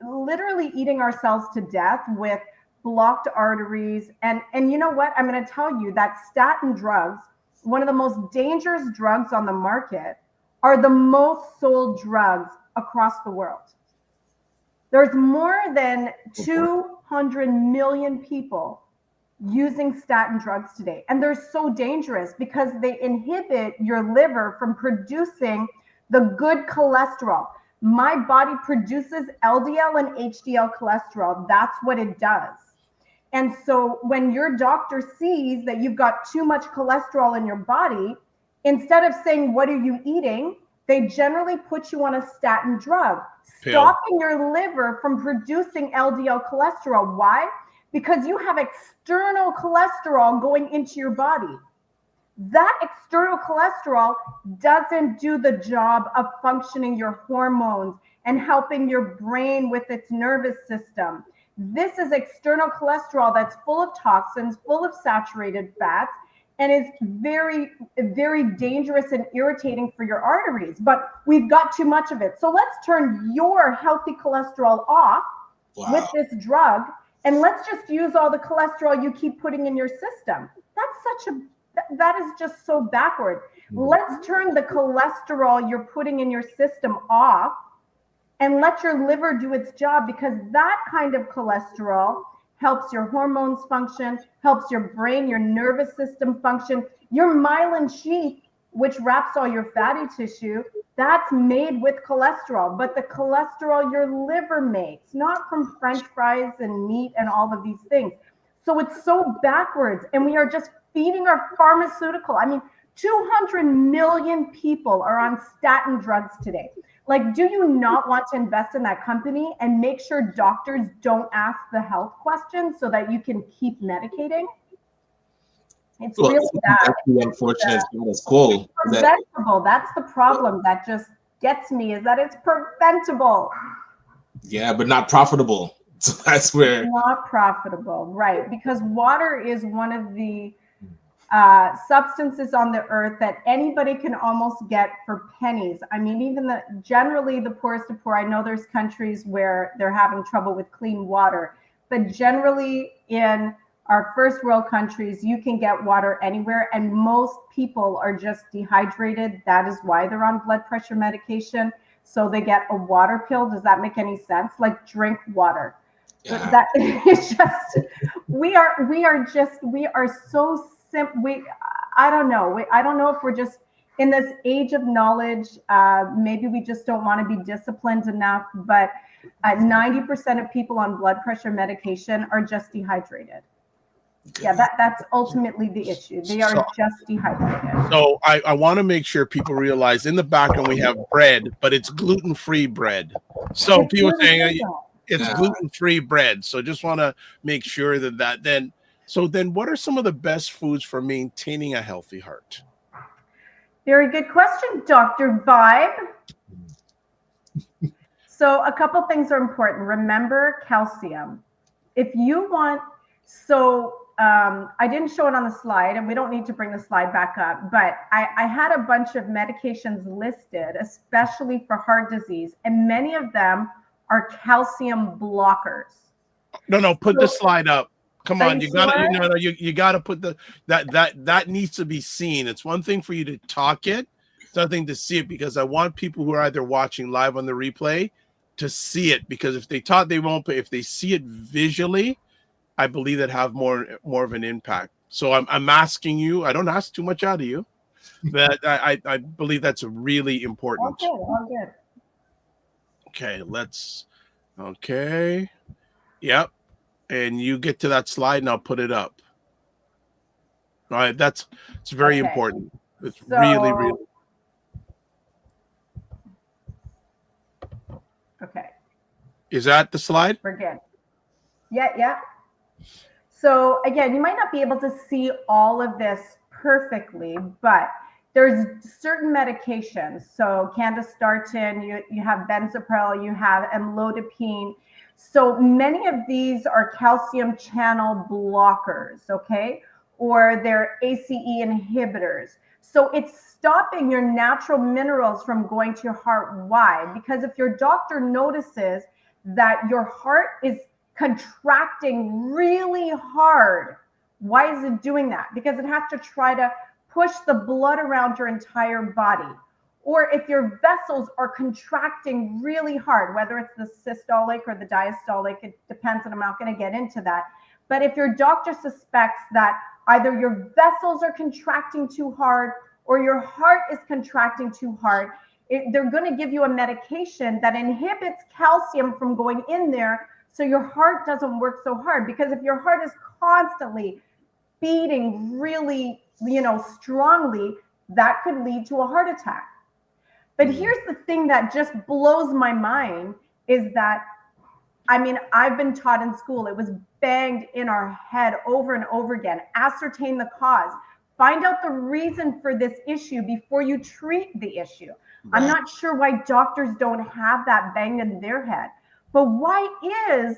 literally eating ourselves to death with blocked arteries. And you know what? I'm going to tell you that statin drugs, one of the most dangerous drugs on the market, are the most sold drugs across the world. There's more than 200 million people using statin drugs today. And they're so dangerous because they inhibit your liver from producing the good cholesterol. My body produces LDL and HDL cholesterol. That's what it does. And so when your doctor sees that you've got too much cholesterol in your body, instead of saying, "What are you eating?" they generally put you on a statin drug, stopping your liver from producing LDL cholesterol. Why? Because you have external cholesterol going into your body. That external cholesterol doesn't do the job of functioning your hormones and helping your brain with its nervous system. This is external cholesterol that's full of toxins, full of saturated fats, and is very, very dangerous and irritating for your arteries. But we've got too much of it. So let's turn your healthy cholesterol off with this drug, and let's just use all the cholesterol you keep putting in your system. That is just so backward. Let's turn the cholesterol you're putting in your system off and let your liver do its job, because that kind of cholesterol helps your hormones function, helps your brain, your nervous system function. Your myelin sheath, which wraps all your fatty tissue, That's made with cholesterol, but the cholesterol your liver makes, not from French fries and meat and all of these things. So it's so backwards, and we are just feeding our pharmaceutical. I mean, 200 million people are on statin drugs today. Like, do you not want to invest in that company and make sure doctors don't ask the health questions so that you can keep medicating? It's really bad. That's the unfortunate status quo. It's preventable. That's the problem that just gets me, is that it's preventable. Yeah, but not profitable. So that's where. Not profitable, right? Because water is one of the substances on the earth that anybody can almost get for pennies. I mean, even generally the poorest of poor, I know there's countries where they're having trouble with clean water, but generally in our first world countries, you can get water anywhere, and most people are just dehydrated. That is why they're on blood pressure medication. So they get a water pill. Does that make any sense? Like, drink water. Yeah. That it's just, we are so simple. I don't know. I don't know if we're just in this age of knowledge. Maybe we just don't want to be disciplined enough, but 90% of people on blood pressure medication are just dehydrated. Yeah, that's ultimately the issue. They are just dehydrated. So I want to make sure people realize in the background we have bread, but it's gluten-free bread. So people saying it's gluten-free bread. So just want to make sure that then what are some of the best foods for maintaining a healthy heart? Very good question, Dr. Vibe. So a couple things are important. Remember calcium. If you want, I didn't show it on the slide, and we don't need to bring the slide back up, but I had a bunch of medications listed, especially for heart disease, and many of them are calcium blockers. No, put the slide up. Come on, you gotta put that needs to be seen. It's one thing for you to talk it, it's another thing to see it, because I want people who are either watching live on the replay to see it, because if they talk, they won't, but if they see it visually, I believe that have more of an impact. So I'm asking you, I don't ask too much out of you, but I believe that's a really important. All good. Okay. Yep. And you get to that slide and I'll put it up. All right. It's very important. It's really. Okay. Is that the slide? We're good. Yeah. So again, you might not be able to see all of this perfectly, but there's certain medications. So candestartin, you have benzapril, you have amlodipine. So many of these are calcium channel blockers, okay? Or they're ACE inhibitors. So it's stopping your natural minerals from going to your heart. Why? Because if your doctor notices that your heart is contracting really hard, why is it doing that? Because it has to try to push the blood around your entire body. Or if your vessels are contracting really hard, whether it's the systolic or the diastolic, it depends, and I'm not going to get into that. But if your doctor suspects that either your vessels are contracting too hard or your heart is contracting too hard, they're going to give you a medication that inhibits calcium from going in there, so your heart doesn't work so hard. Because if your heart is constantly beating really, strongly, that could lead to a heart attack. But here's the thing that just blows my mind is that, I've been taught in school, it was banged in our head over and over again. Ascertain the cause. Find out the reason for this issue before you treat the issue. Right. I'm not sure why doctors don't have that banged in their head. But why is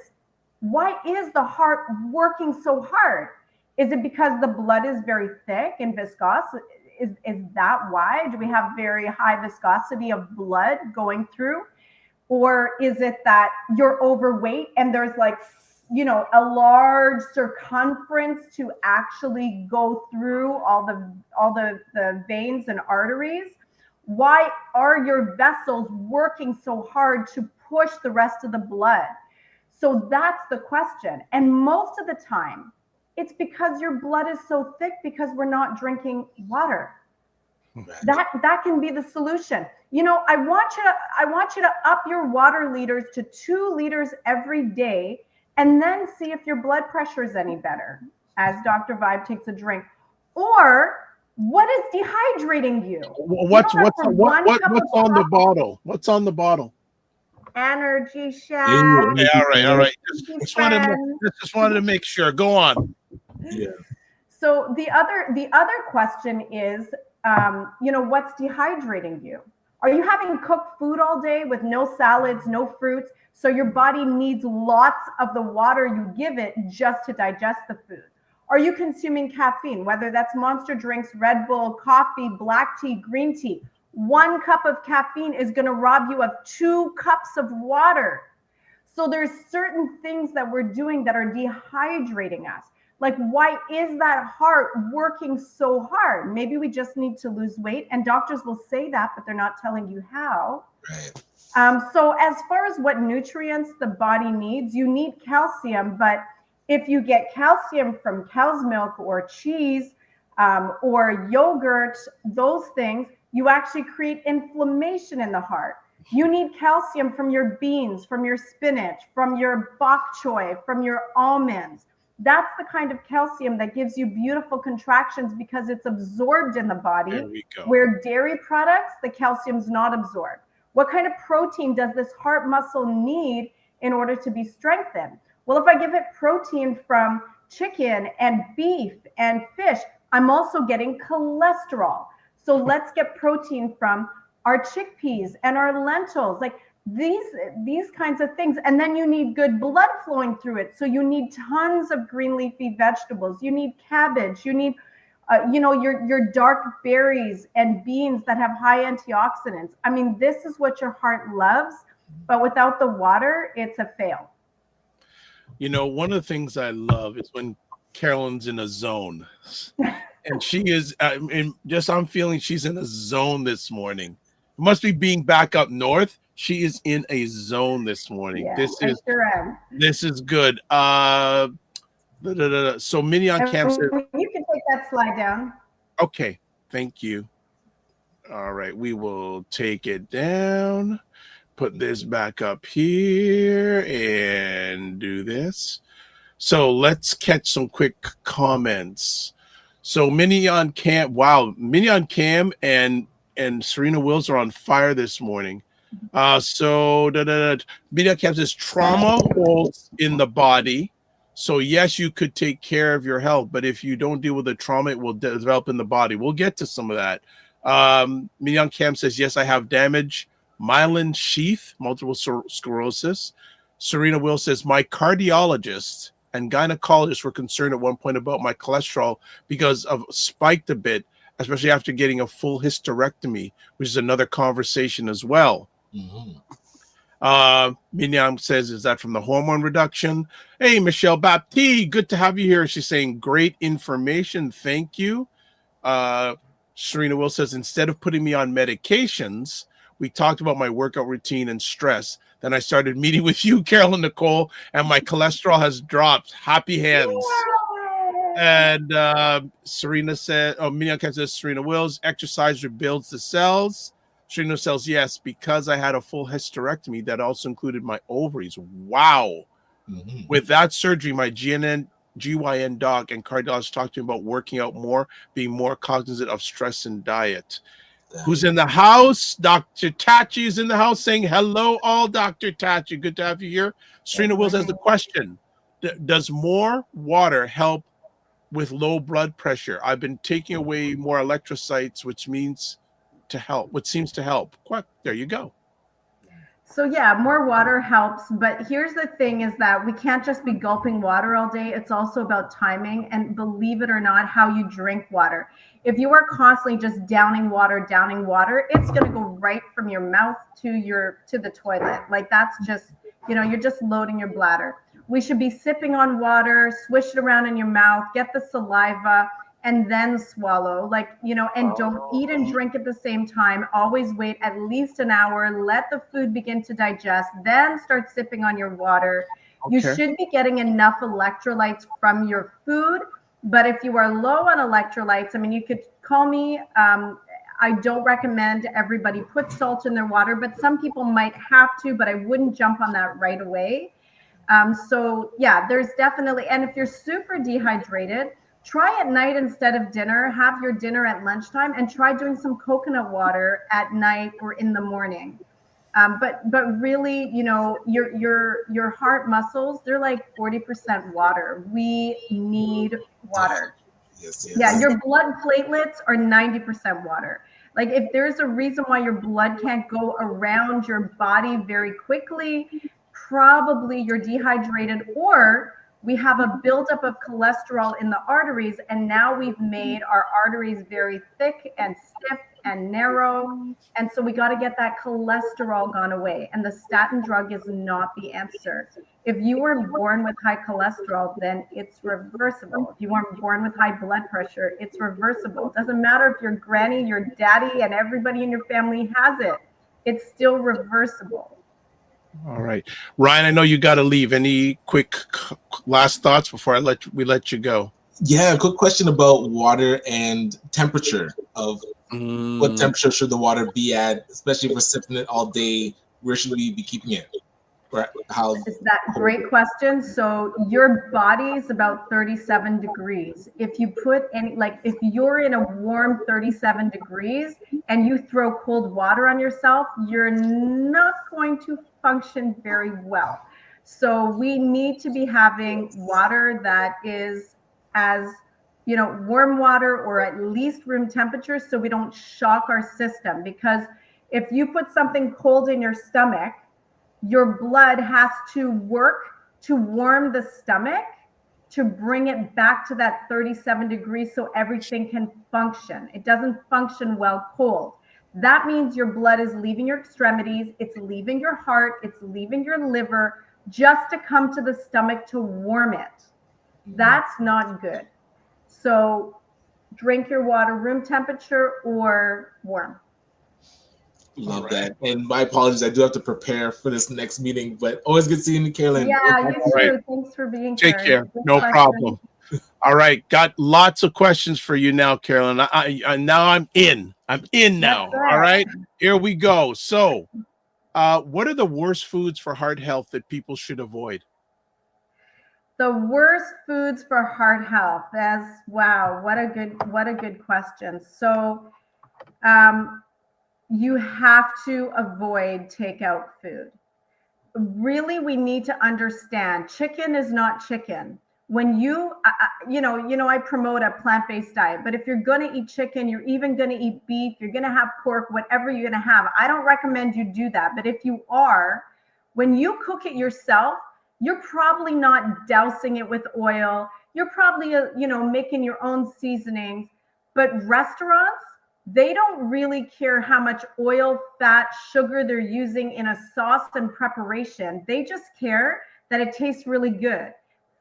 the heart working so hard? Is it because the blood is very thick and viscous? Is that why? Do we have very high viscosity of blood going through? Or is it that you're overweight and there's a large circumference to actually go through all the veins and arteries? Why are your vessels working so hard to push the rest of the blood? So that's the question. And most of the time, it's because your blood is so thick because we're not drinking water. That can be the solution. I want you to up your water liters to 2 liters every day, and then see if your blood pressure is any better as Dr. Vibe takes a drink. Or what is dehydrating you? What's on the bottle? What's on the bottle? Energy Shack. Okay, all right. Just wanted to make sure. Go on. Yeah. So the other question is, what's dehydrating you? Are you having cooked food all day with no salads, no fruits? So your body needs lots of the water you give it just to digest the food. Are you consuming caffeine, whether that's Monster drinks, Red Bull, coffee, black tea, green tea? 1 cup of caffeine is going to rob you of 2 cups of water. So there's certain things that we're doing that are dehydrating us. Like, why is that heart working so hard? Maybe we just need to lose weight, and doctors will say that, but they're not telling you how. Right. So as far as what nutrients the body needs, you need calcium, but if you get calcium from cow's milk or cheese or yogurt, those things, you actually create inflammation in the heart. You need calcium from your beans, from your spinach, from your bok choy, from your almonds. That's the kind of calcium that gives you beautiful contractions because it's absorbed in the body. There we go. Where dairy products, the calcium's not absorbed. What kind of protein does this heart muscle need in order to be strengthened? Well, if I give it protein from chicken and beef and fish, I'm also getting cholesterol. So let's get protein from our chickpeas and our lentils, like these kinds of things. And then you need good blood flowing through it. So you need tons of green leafy vegetables. You need cabbage. You need, your dark berries and beans that have high antioxidants. I mean, this is what your heart loves, but without the water, it's a fail. One of the things I love is when Carolyn's in a zone. And she is, I'm feeling she's in a zone this morning. It must be being back up north. She is in a zone this morning. Yeah, This is good. So Mignon Camp says, you can take that slide down. Okay, thank you. All right, we will take it down. Put this back up here and do this. So let's catch some quick comments. So Mignon Cam and Serena Wills are on fire this morning. Mignon Cam says trauma holds in the body. So yes, you could take care of your health, but if you don't deal with the trauma, it will develop in the body. We'll get to some of that. Mignon Cam says, yes, I have damage. Myelin sheath, multiple sclerosis. Serena Will says, my cardiologist and gynecologist were concerned at one point about my cholesterol because of spiked a bit, especially after getting a full hysterectomy, which is another conversation as well. Mignon says, is that from the hormone reduction? Hey, Michelle Baptiste, good to have you here. She's saying great information. Thank you. Serena Will says, instead of putting me on medications, we talked about my workout routine and stress. Then I started meeting with you, Carolyn Nicole, and my cholesterol has dropped. Happy hands. And Serena said, Mignon Cam says, Serena Wills, exercise rebuilds the cells. Serena says, yes, because I had a full hysterectomy that also included my ovaries. Wow. With that surgery, my GYN doc and cardiologist talked to me about working out more, being more cognizant of stress and diet. Who's in the house? Dr. Tachi is in the house saying hello, all. Dr. Tachi, good to have you here. Serena Wills has the question. Does more water help with low blood pressure? I've been taking away more electrolytes, which seems to help. There you go. So yeah, more water helps, but here's the thing is that we can't just be gulping water all day. It's also about timing, and believe it or not, how you drink water. If you are constantly just downing water, it's going to go right from your mouth to the toilet. Like that's just, you're just loading your bladder. We should be sipping on water, swish it around in your mouth, get the saliva, and then swallow, and don't eat and drink at the same time. Always wait at least an hour, let the food begin to digest, then start sipping on your water. Okay. You should be getting enough electrolytes from your food, but if you are low on electrolytes, you could call me. I I don't recommend everybody put salt in their water, but some people might have to, but I wouldn't jump on that right away. So yeah, there's definitely, and if you're super dehydrated, try at night instead of dinner, have your dinner at lunchtime, and try doing some coconut water at night or in the morning. But really, you know, your heart muscles, they're like 40% water. We need water. Yes. Yeah, your blood platelets are 90% water. Like if there's a reason why your blood can't go around your body very quickly, probably you're dehydrated, or we have a buildup of cholesterol in the arteries, and now we've made our arteries very thick and stiff and narrow. And so we got to get that cholesterol gone away. And the statin drug is not the answer. If you were born with high cholesterol, then it's reversible. If you weren't born with high blood pressure, it's reversible. It doesn't matter if your granny, your daddy, and everybody in your family has it. It's still reversible. All right, Ryan, I know you got to leave. Any quick last thoughts before we let you go? Yeah, quick question about water and temperature of what temperature should the water be at, especially if we're sipping it all day. Where should we be keeping it? How is that great question? So your body is about 37 degrees. If you put any, like if you're in a warm 37 degrees and you throw cold water on yourself, you're not going to function very well. So we need to be having water that is as, you know, warm water or at least room temperature, so we don't shock our system. Because if you put something cold in your stomach, your blood has to work to warm the stomach to bring it back to that 37 degrees so everything can function. It doesn't function well cold. That means your blood is leaving your extremities, it's leaving your heart, it's leaving your liver just to come to the stomach to warm it. That's not good. So drink your water room temperature or warm. Love that. And my apologies, I do have to prepare for this next meeting, but always good seeing you, Carolyn. Yeah, you too. Right. Thanks for being here. Take care. No problem. All right. Got lots of questions for you now, Carolyn. Now I'm in. I'm in now. All right. Here we go. So what are the worst foods for heart health that people should avoid? The worst foods for heart health. Wow, what a good question. So you have to avoid takeout food. Really, we need to understand chicken is not chicken. When you I promote a plant-based diet, but if you're going to eat chicken, you're even going to eat beef, you're going to have pork, whatever you're going to have. I don't recommend you do that. But if you are, when you cook it yourself, you're probably not dousing it with oil. You're probably, making your own seasonings. But restaurants, they don't really care how much oil, fat, sugar they're using in a sauce and preparation. They just care that it tastes really good.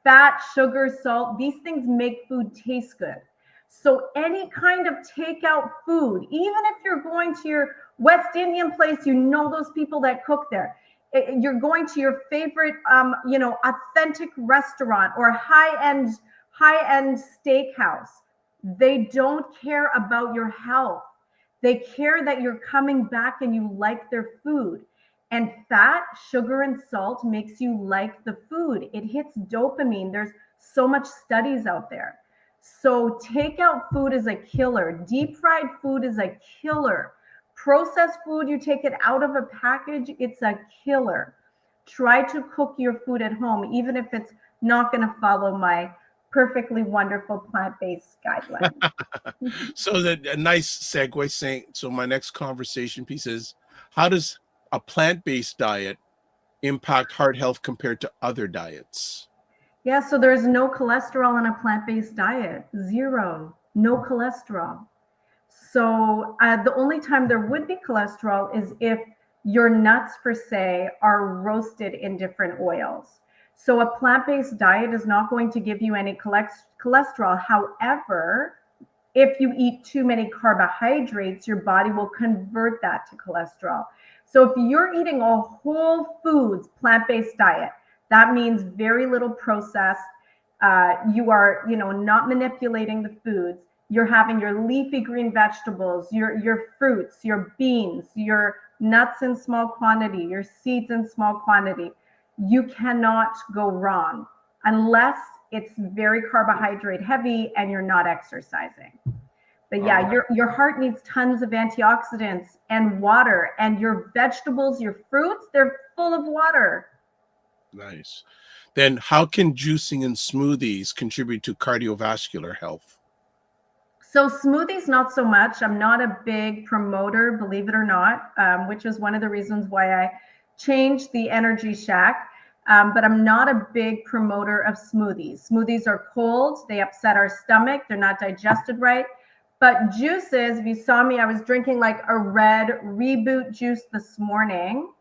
Fat, sugar, salt, these things make food taste good. So any kind of takeout food, even if you're going to your West Indian place, those people that cook there, you're going to your favorite, authentic restaurant or high-end steakhouse. They don't care about your health. They care that you're coming back and you like their food. And fat, sugar, and salt makes you like the food. It hits dopamine. There's so much studies out there. So takeout food is a killer. Deep fried food is a killer. Processed food, you take it out of a package, it's a killer. Try to cook your food at home, even if it's not going to follow my perfectly wonderful plant-based guidelines. So a nice segue saying, so my next conversation piece is, how does a plant-based diet impact heart health compared to other diets? Yeah, so there's no cholesterol in a plant-based diet. Zero, no cholesterol. So the only time there would be cholesterol is if your nuts, per se, are roasted in different oils. So a plant-based diet is not going to give you any cholesterol. However, if you eat too many carbohydrates, your body will convert that to cholesterol. So if you're eating a whole foods plant-based diet, that means very little processed. You are, not manipulating the foods. You're having your leafy green vegetables, your fruits, your beans, your nuts in small quantity, your seeds in small quantity. You cannot go wrong unless it's very carbohydrate heavy and you're not exercising. But yeah, your heart needs tons of antioxidants and water, and your vegetables, your fruits, they're full of water. Nice. Then how can juicing and smoothies contribute to cardiovascular health? So smoothies, not so much. I'm not a big promoter, believe it or not, which is one of the reasons why I changed the Energy Shack. But I'm not a big promoter of smoothies. Smoothies are cold. They upset our stomach. They're not digested right. But juices, if you saw me, I was drinking like a red Reboot juice this morning.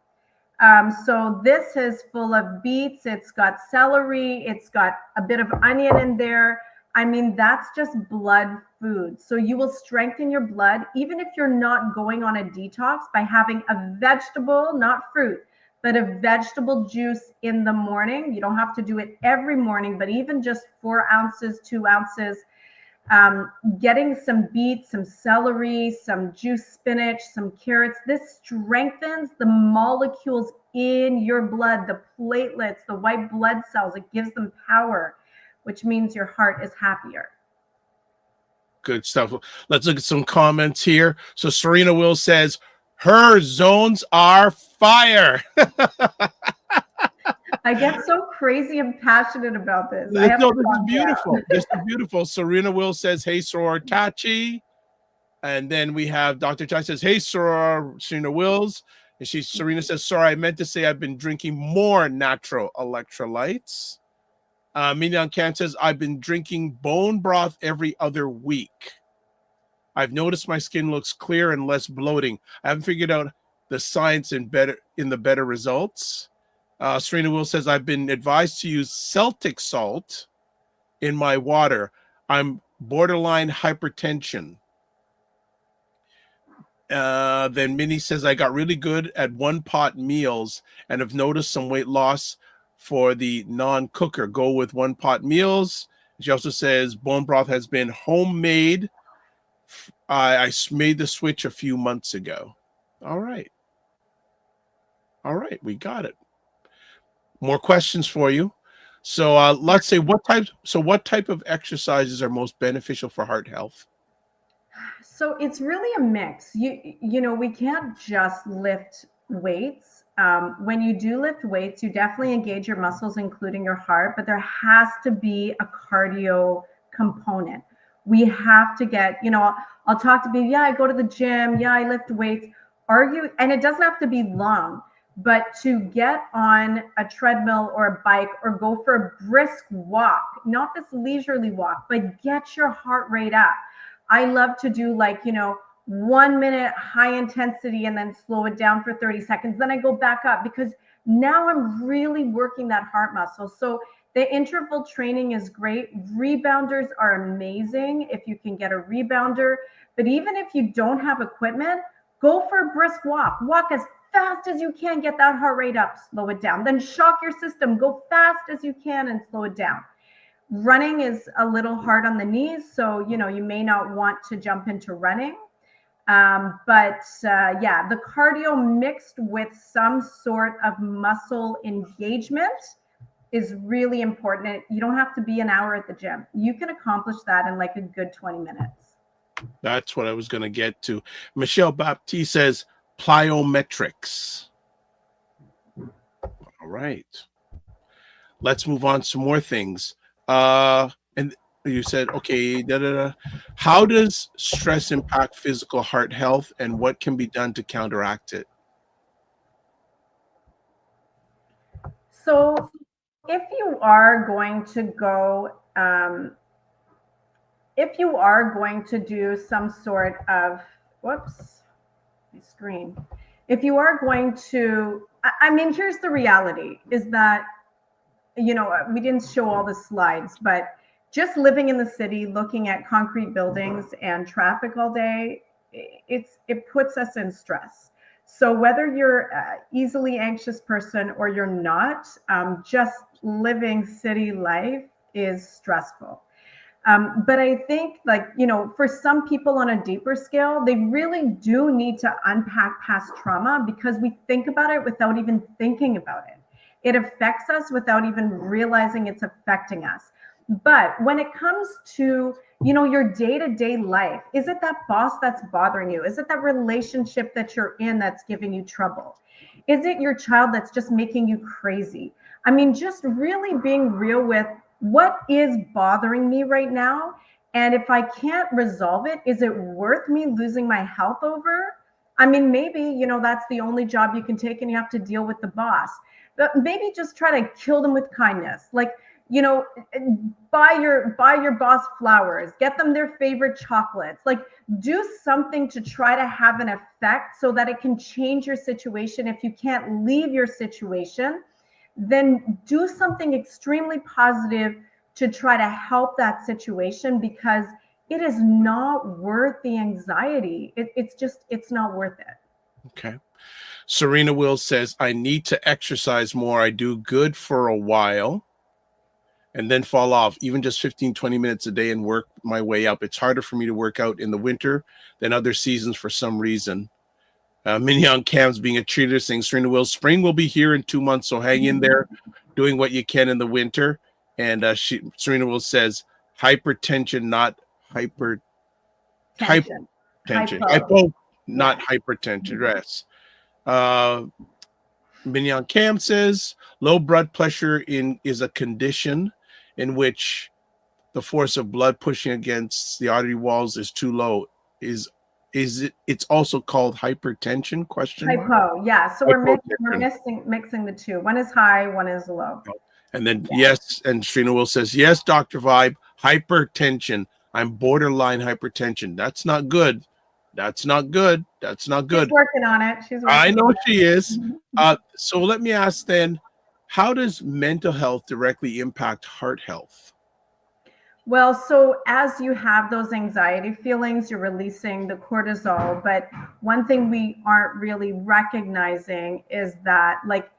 So this is full of beets. It's got celery. It's got a bit of onion in there. I mean, that's just blood food. So you will strengthen your blood, even if you're not going on a detox, by having a vegetable, not fruit, but a vegetable juice in the morning. You don't have to do it every morning, but even just 4 ounces, 2 ounces, getting some beets, some celery, some juice spinach, some carrots. This strengthens the molecules in your blood, the platelets, the white blood cells. It gives them power, which means your heart is happier. Good stuff. Let's look at some comments here. So Serena Will says, her zones are fire. I get so crazy and passionate about this. No, this is beautiful. This is beautiful. Serena Will says, hey, Soror Tachi. And then we have Dr. Chai says, hey, Soror Serena Wills. And Serena says, sorry, I meant to say I've been drinking more natural electrolytes. Mignon Can says, I've been drinking bone broth every other week. I've noticed my skin looks clear and less bloating. I haven't figured out the science in the better results. Serena Will says, I've been advised to use Celtic salt in my water. I'm borderline hypertension. Then Minnie says, I got really good at one-pot meals and have noticed some weight loss for the non-cooker. Go with one-pot meals. She also says, bone broth has been homemade. I made the switch a few months ago. All right. All right, we got it. More questions for you. So let's say what type of exercises are most beneficial for heart health? So it's really a mix. You know, we can't just lift weights. When you do lift weights, you definitely engage your muscles, including your heart, but there has to be a cardio component. We have to get, you know, I'll talk to people, yeah, I go to the gym, yeah, I lift weights. And it doesn't have to be long, but to get on a treadmill or a bike or go for a brisk walk, not this leisurely walk, but get your heart rate up. I love to do 1 minute high intensity and then slow it down for 30 seconds. Then I go back up because now I'm really working that heart muscle. So the interval training is great. Rebounders are amazing if you can get a rebounder. But even if you don't have equipment, go for a brisk walk. Walk as fast as you can, get that heart rate up, slow it down. Then shock your system, go fast as you can and slow it down. Running is a little hard on the knees, so you may not want to jump into running. Yeah, the cardio mixed with some sort of muscle engagement is really important. You don't have to be an hour at the gym. You can accomplish that in like a good 20 minutes. That's what I was going to get to. Michelle Baptiste says plyometrics. All right. Let's move on to some more things. And you said, okay, how does stress impact physical heart health and what can be done to counteract it? So if you are going to go, if you are going to do some sort of, whoops, my screen. If you are going to, I mean, here's the reality is that, we didn't show all the slides, but just living in the city, looking at concrete buildings and traffic all day, it puts us in stress. So whether you're an easily anxious person or you're not, just living city life is stressful. But I think, like, you know, for some people on a deeper scale, they really do need to unpack past trauma, because we think about it without even thinking about it. It affects us without even realizing it's affecting us. But when it comes to, you know, your day-to-day life, is it that boss that's bothering you? Is it that relationship that you're in that's giving you trouble? Is it your child that's just making you crazy? I mean, just really being real with what is bothering me right now. And if I can't resolve it, is it worth me losing my health over? I mean, maybe, you know, that's the only job you can take and you have to deal with the boss. But maybe just try to kill them with kindness. Like, you know, buy your boss flowers, get them their favorite chocolates, like do something to try to have an effect so that it can change your situation. If you can't leave your situation, then do something extremely positive to try to help that situation, because it is not worth the anxiety. It's not worth it. Okay. Serena Will says, I need to exercise more. I do good for a while and then fall off, even just 15-20 minutes a day, and work my way up. It's harder for me to work out in the winter than other seasons for some reason. Mignon Cam's being a cheerleader saying, Serena Will, spring will be here in 2 months, so hang in there, doing what you can in the winter. And Serena Will says, hypertension, not hypertension. Hypo, not hypertension. Yes. Mignon Cam says, low blood pressure is a condition in which the force of blood pushing against the artery walls is too low. It's also called hypertension? Hypo, yeah. So we're mixing the two. One is high, one is low. And then yes, and Serena Will says, yes, Dr. Vibe, hypertension. I'm borderline hypertension. That's not good. That's not good. That's not good. She's working on it. I know she is. So let me ask then, how does mental health directly impact heart health? Well, so as you have those anxiety feelings, you're releasing the cortisol. But one thing we aren't really recognizing is that, like,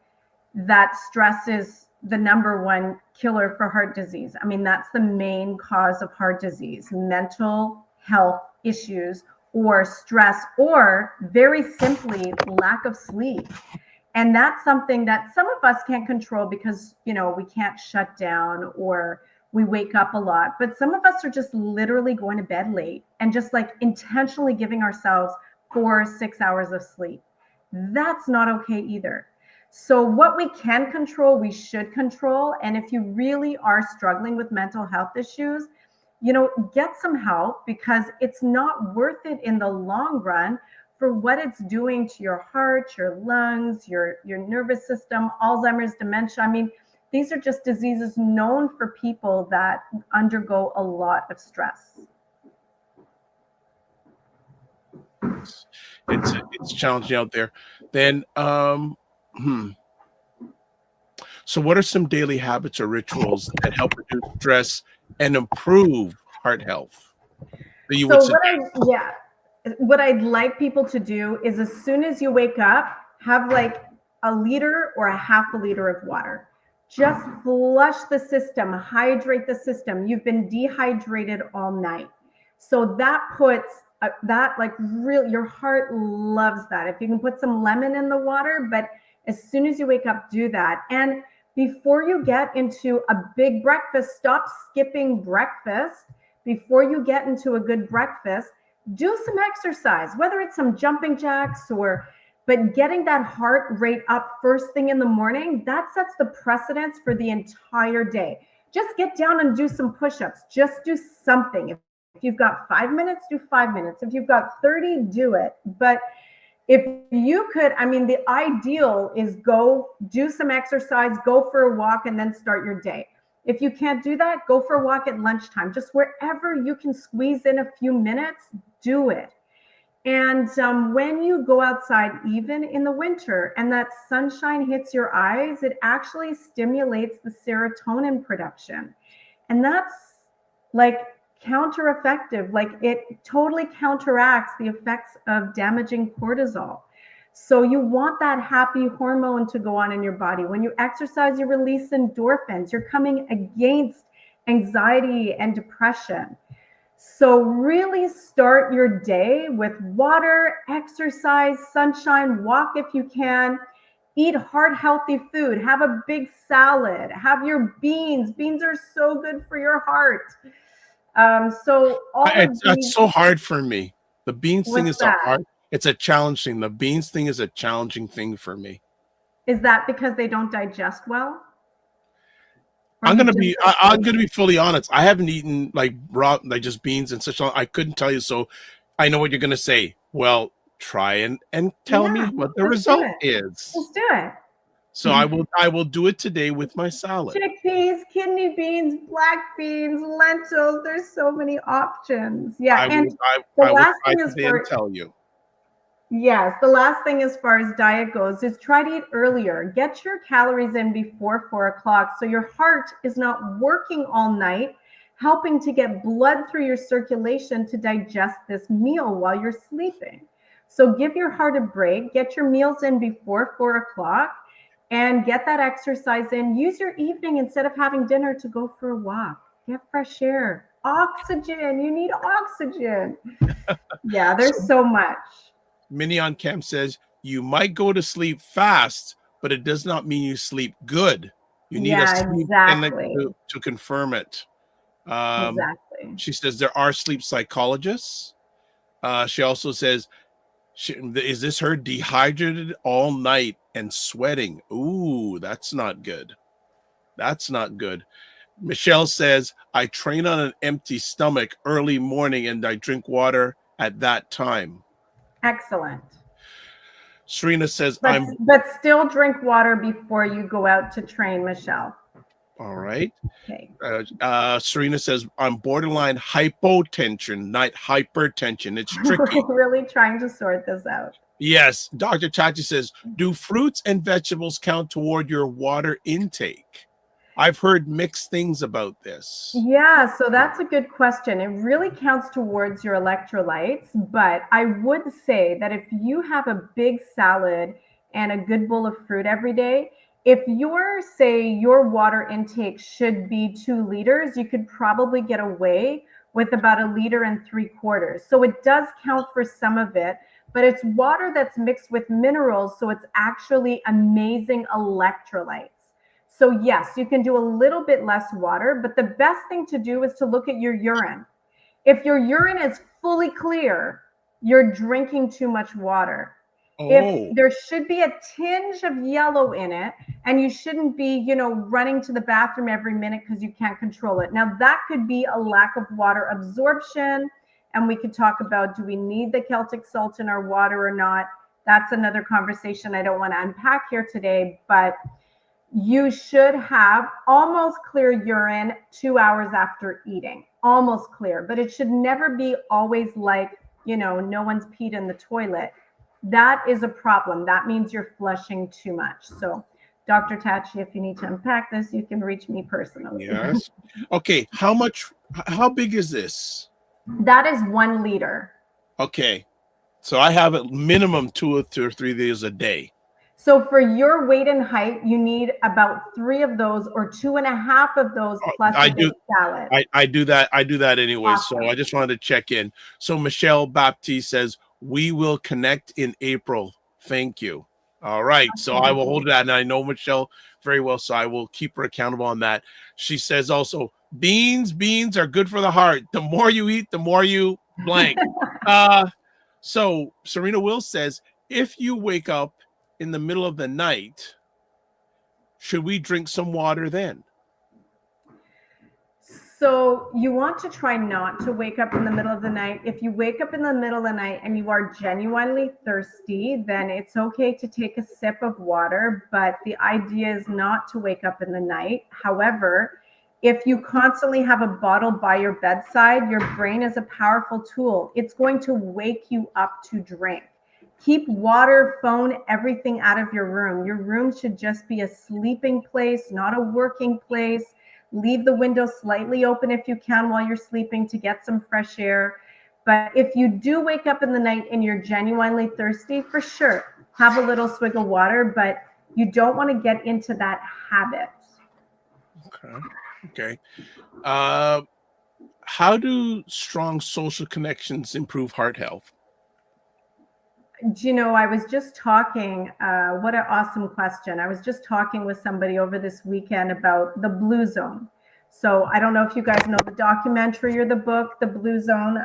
that stress is the number one killer for heart disease. I mean, that's the main cause of heart disease, mental health issues, or stress, or very simply lack of sleep. And that's something that some of us can't control because, you know, we can't shut down or we wake up a lot. But some of us are just literally going to bed late and just like intentionally giving ourselves 4 or 6 hours of sleep. That's not okay either. So what we can control, we should control. And if you really are struggling with mental health issues, you know, get some help, because it's not worth it in the long run for what it's doing to your heart, your lungs, your nervous system, Alzheimer's, dementia. I mean, these are just diseases known for people that undergo a lot of stress. It's challenging out there. Then, so what are some daily habits or rituals that help reduce stress and improve heart health? What I'd like people to do is, as soon as you wake up, have like a liter or a half a liter of water. Just flush the system, hydrate the system. You've been dehydrated all night. So that puts that, like, real, your heart loves that. If you can put some lemon in the water, but as soon as you wake up, do that. And before you get into a big breakfast, stop skipping breakfast. Before you get into a good breakfast, do some exercise, whether it's some jumping jacks but getting that heart rate up first thing in the morning, that sets the precedence for the entire day. Just get down and do some push-ups. Just do something. If you've got 5 minutes, do 5 minutes. If you've got 30, do it. But if you could, I mean, the ideal is go do some exercise, go for a walk, and then start your day. If you can't do that, go for a walk at lunchtime. Just wherever you can squeeze in a few minutes, do it. And when you go outside, even in the winter, and that sunshine hits your eyes, it actually stimulates the serotonin production. And that's like counter-effective. Like, it totally counteracts the effects of damaging cortisol. So you want that happy hormone to go on in your body. When you exercise, you release endorphins. You're coming against anxiety, and depression. So really start your day with water, exercise, sunshine, walk if you can, eat heart healthy food, have a big salad, have your beans. Beans are so good for your heart. So all of That's these, so hard for me. The beans thing what's is a that? hard. It's a challenge thing. The beans thing is a challenging thing for me. Is that because they don't digest well? Or I'm you gonna just be. don't I'm like gonna be fully honest. I haven't eaten like raw, like just beans and such. I couldn't tell you. So I know what you're gonna say. Well, try and tell me Yeah, what the let's do result it. is. Let's do it. So I will do it today with my salad. Chickpeas, kidney beans, black beans, lentils. There's so many options. Yeah, I and will. the I will last try thing is today and tell you. yes, the last thing as far as diet goes is try to eat earlier. Get your calories in before 4 o'clock so your heart is not working all night, helping to get blood through your circulation to digest this meal while you're sleeping. So give your heart a break, get your meals in before 4 o'clock, and get that exercise in. Use your evening instead of having dinner to go for a walk. Get fresh air, oxygen. You need oxygen. Yeah, there's so much. Minnie on Camp says you might go to sleep fast, but it does not mean you sleep good. You need a Yeah, sleep exactly. to confirm it. Exactly. She says there are sleep psychologists. She also says, is this her dehydrated all night and sweating? Ooh, that's not good. That's not good. Michelle says, I train on an empty stomach early morning and I drink water at that time. Excellent. Serena says, but still drink water before you go out to train, Michelle. All right. Okay. Serena says, I'm borderline hypotension, not hypertension. It's tricky. We're really trying to sort this out. Yes. Dr. Chachi says, do fruits and vegetables count toward your water intake? I've heard mixed things about this. Yeah, so that's a good question. It really counts towards your electrolytes, but I would say that if you have a big salad and a good bowl of fruit every day, if your water intake should be 2 liters, you could probably get away with about 1.75 liters. So it does count for some of it, but it's water that's mixed with minerals, so it's actually amazing electrolytes. So yes, you can do a little bit less water, but the best thing to do is to look at your urine. If your urine is fully clear, you're drinking too much water. Oh. If there should be a tinge of yellow in it, and you shouldn't be, running to the bathroom every minute because you can't control it. Now that could be a lack of water absorption. And we could talk about, do we need the Celtic salt in our water or not? That's another conversation I don't want to unpack here today, but you should have almost clear urine 2 hours after eating, almost clear, but it should never be always like, no one's peed in the toilet. That is a problem. That means you're flushing too much. So Dr. Tachi, if you need to unpack this, you can reach me personally. Yes. Okay. How big is this? That is 1 liter. Okay. So I have a minimum 2 or 3 days a day. So for your weight and height, you need about 3 of those or 2.5 of those plus a big salad. I do that. I do that anyway. Awesome. So I just wanted to check in. So Michelle Baptiste says, we will connect in April. Thank you. All right. So I will hold that. And I know Michelle very well, so I will keep her accountable on that. She says also, beans are good for the heart. The more you eat, the more you blank. So Serena Will says, if you wake up in the middle of the night, should we drink some water then? So you want to try not to wake up in the middle of the night. If you wake up in the middle of the night and you are genuinely thirsty, then it's okay to take a sip of water, but the idea is not to wake up in the night. However, if you constantly have a bottle by your bedside, your brain is a powerful tool. It's going to wake you up to drink. Keep water, phone, everything out of your room. Your room should just be a sleeping place, not a working place. Leave the window slightly open if you can while you're sleeping to get some fresh air. But if you do wake up in the night and you're genuinely thirsty, for sure, have a little swig of water, but you don't want to get into that habit. Okay. Okay. How do strong social connections improve heart health? I was just talking, what an awesome question. I was just talking with somebody over this weekend about the Blue Zone. So I don't know if you guys know the documentary or the book, The Blue Zone.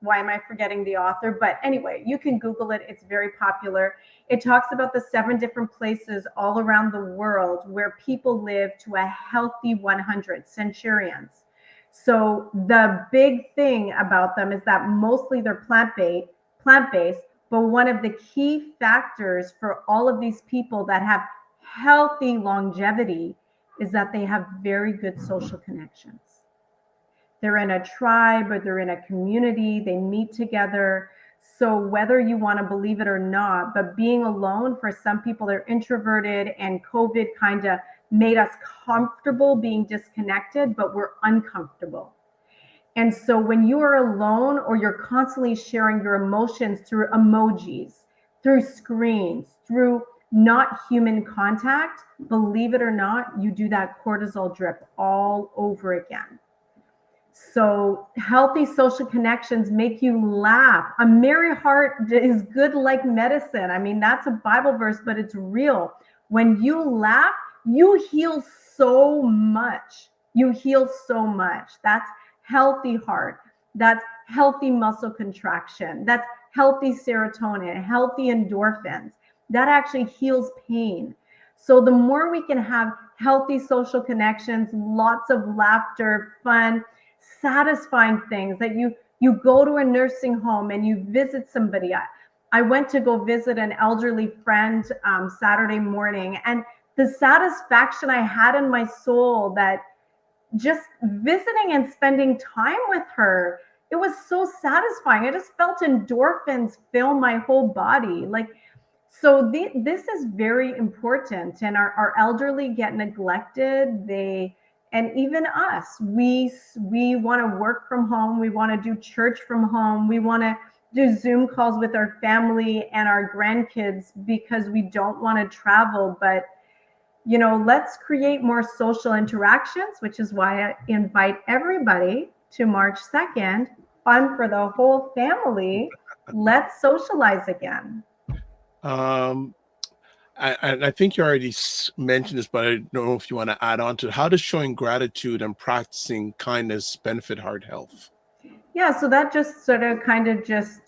Why am I forgetting the author? But anyway, you can Google it. It's very popular. It talks about the 7 different places all around the world where people live to a healthy 100 centurions. So the big thing about them is that mostly they're plant-based, but one of the key factors for all of these people that have healthy longevity is that they have very good social connections. They're in a tribe or they're in a community, they meet together. So whether you want to believe it or not, but being alone, for some people they're introverted, and COVID kind of made us comfortable being disconnected, but we're uncomfortable. And so when you are alone or you're constantly sharing your emotions through emojis, through screens, through not human contact, believe it or not, you do that cortisol drip all over again. So healthy social connections make you laugh. A merry heart is good like medicine. I mean, that's a Bible verse, but it's real. When you laugh, you heal so much. You heal so much. That's healthy heart. That's healthy muscle contraction. That's healthy serotonin, healthy endorphins. That actually heals pain. So the more we can have healthy social connections, lots of laughter, fun, satisfying things, that you go to a nursing home and you visit somebody. I went to go visit an elderly friend Saturday morning, and the satisfaction I had in my soul that just visiting and spending time with her, it was so satisfying. I just felt endorphins fill my whole body. So this is very important, and our elderly get neglected. And even us, we want to work from home. We want to do church from home. We want to do Zoom calls with our family and our grandkids because we don't want to travel. But, let's create more social interactions, which is why I invite everybody to March 2nd, fun for the whole family. Let's socialize again. I think you already mentioned this, but I don't know if you want to add on to it. How does showing gratitude and practicing kindness benefit heart health? Yeah, so that just sort of kind of just,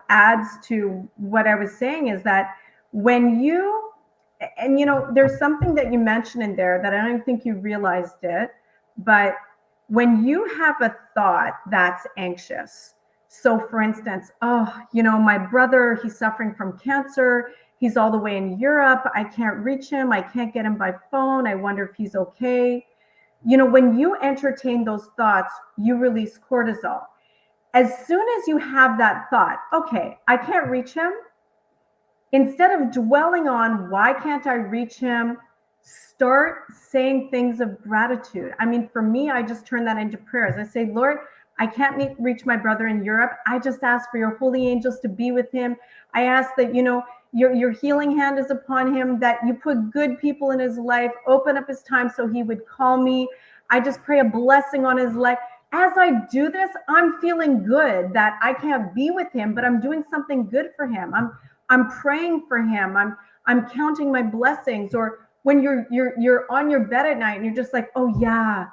adds to what I was saying, is that when you, and there's something that you mentioned in there that I don't think you realized it, but when you have a thought that's anxious, so for instance, my brother, he's suffering from cancer. He's all the way in Europe. I can't reach him. I can't get him by phone. I wonder if he's okay. When you entertain those thoughts, you release cortisol. As soon as you have that thought, okay, I can't reach him, instead of dwelling on why can't I reach him, start saying things of gratitude. I mean, for me, I just turn that into prayers. I say, Lord, I can't reach my brother in Europe. I just ask for your holy angels to be with him. I ask that, your healing hand is upon him, that you put good people in his life, open up his time so he would call me. I just pray a blessing on his life. As I do this, I'm feeling good that I can't be with him, but I'm doing something good for him. I'm praying for him. I'm counting my blessings. Or when you're on your bed at night and you're just like, oh yeah,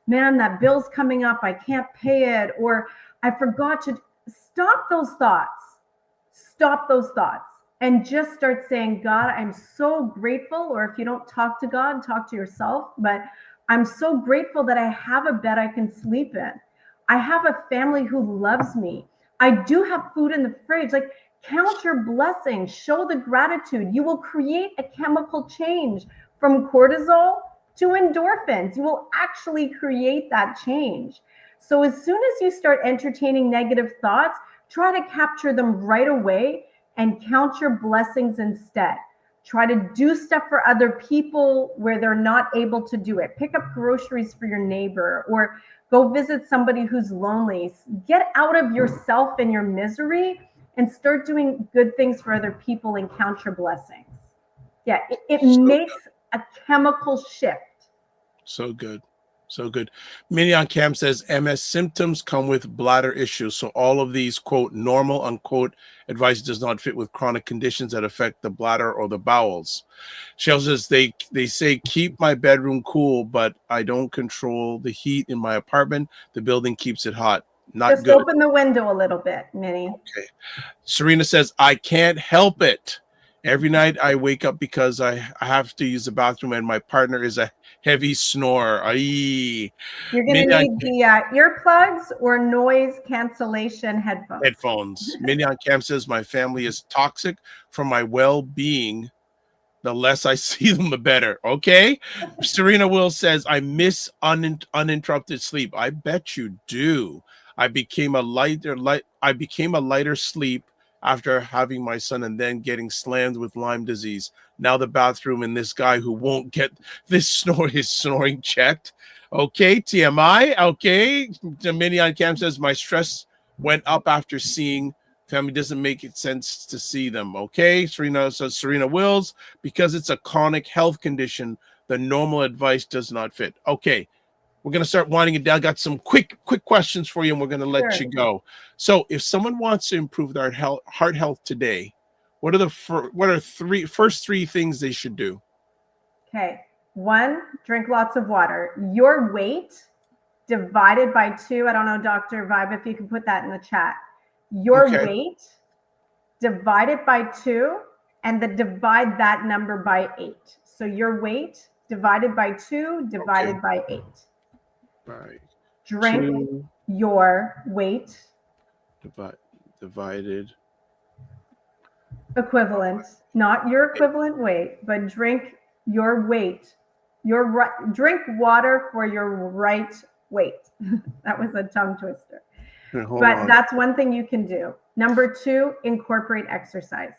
man, that bill's coming up. I can't pay it. Or I forgot to stop those thoughts. Stop those thoughts. And just start saying, God, I'm so grateful. Or if you don't talk to God, talk to yourself. But I'm so grateful that I have a bed I can sleep in. I have a family who loves me. I do have food in the fridge. Count your blessings, show the gratitude. You will create a chemical change from cortisol to endorphins. You will actually create that change. So as soon as you start entertaining negative thoughts, try to capture them right away and count your blessings instead. Try to do stuff for other people where they're not able to do it. Pick up groceries for your neighbor, or go visit somebody who's lonely. Get out of yourself and your misery and start doing good things for other people and count your blessings. Yeah, it makes a chemical shift. So good. So good. Minion Cam says MS symptoms come with bladder issues. So all of these, quote, normal, unquote, advice does not fit with chronic conditions that affect the bladder or the bowels. Shell says they say keep my bedroom cool, but I don't control the heat in my apartment. The building keeps it hot. Not Just good. open the window a little bit, Minnie. Okay. Serena says, I can't help it. Every night I wake up because I have to use the bathroom and my partner is a heavy snorer. Aye. You're going to need the earplugs or noise cancellation headphones. Minion Cam says, my family is toxic for my well-being. The less I see them, the better. Okay. Serena Will says, I miss uninterrupted sleep. I bet you do. I became a lighter sleep after having my son and then getting slammed with Lyme disease. Now the bathroom and this guy who won't get his snoring checked. Okay, TMI. Okay. Minion Cam says, my stress went up after seeing family. Doesn't make it sense to see them. Okay. Serena says, Serena Wills, because it's a chronic health condition, the normal advice does not fit. Okay. We're going to start winding it down. Got some quick questions for you, and we're going to let you go. So if someone wants to improve their heart health today, what are the first three things they should do? Okay. 1, drink lots of water. Your weight divided by 2. I don't know, Dr. Vibe, if you can put that in the chat. Your weight divided by 2, and then divide that number by 8. So your weight divided by 2 divided by 8. Right. Drink your weight divided equivalent, not your equivalent weight, but drink your weight. Drink water for your right weight. That was a tongue twister. But that's one thing you can do. Number 2, incorporate exercise.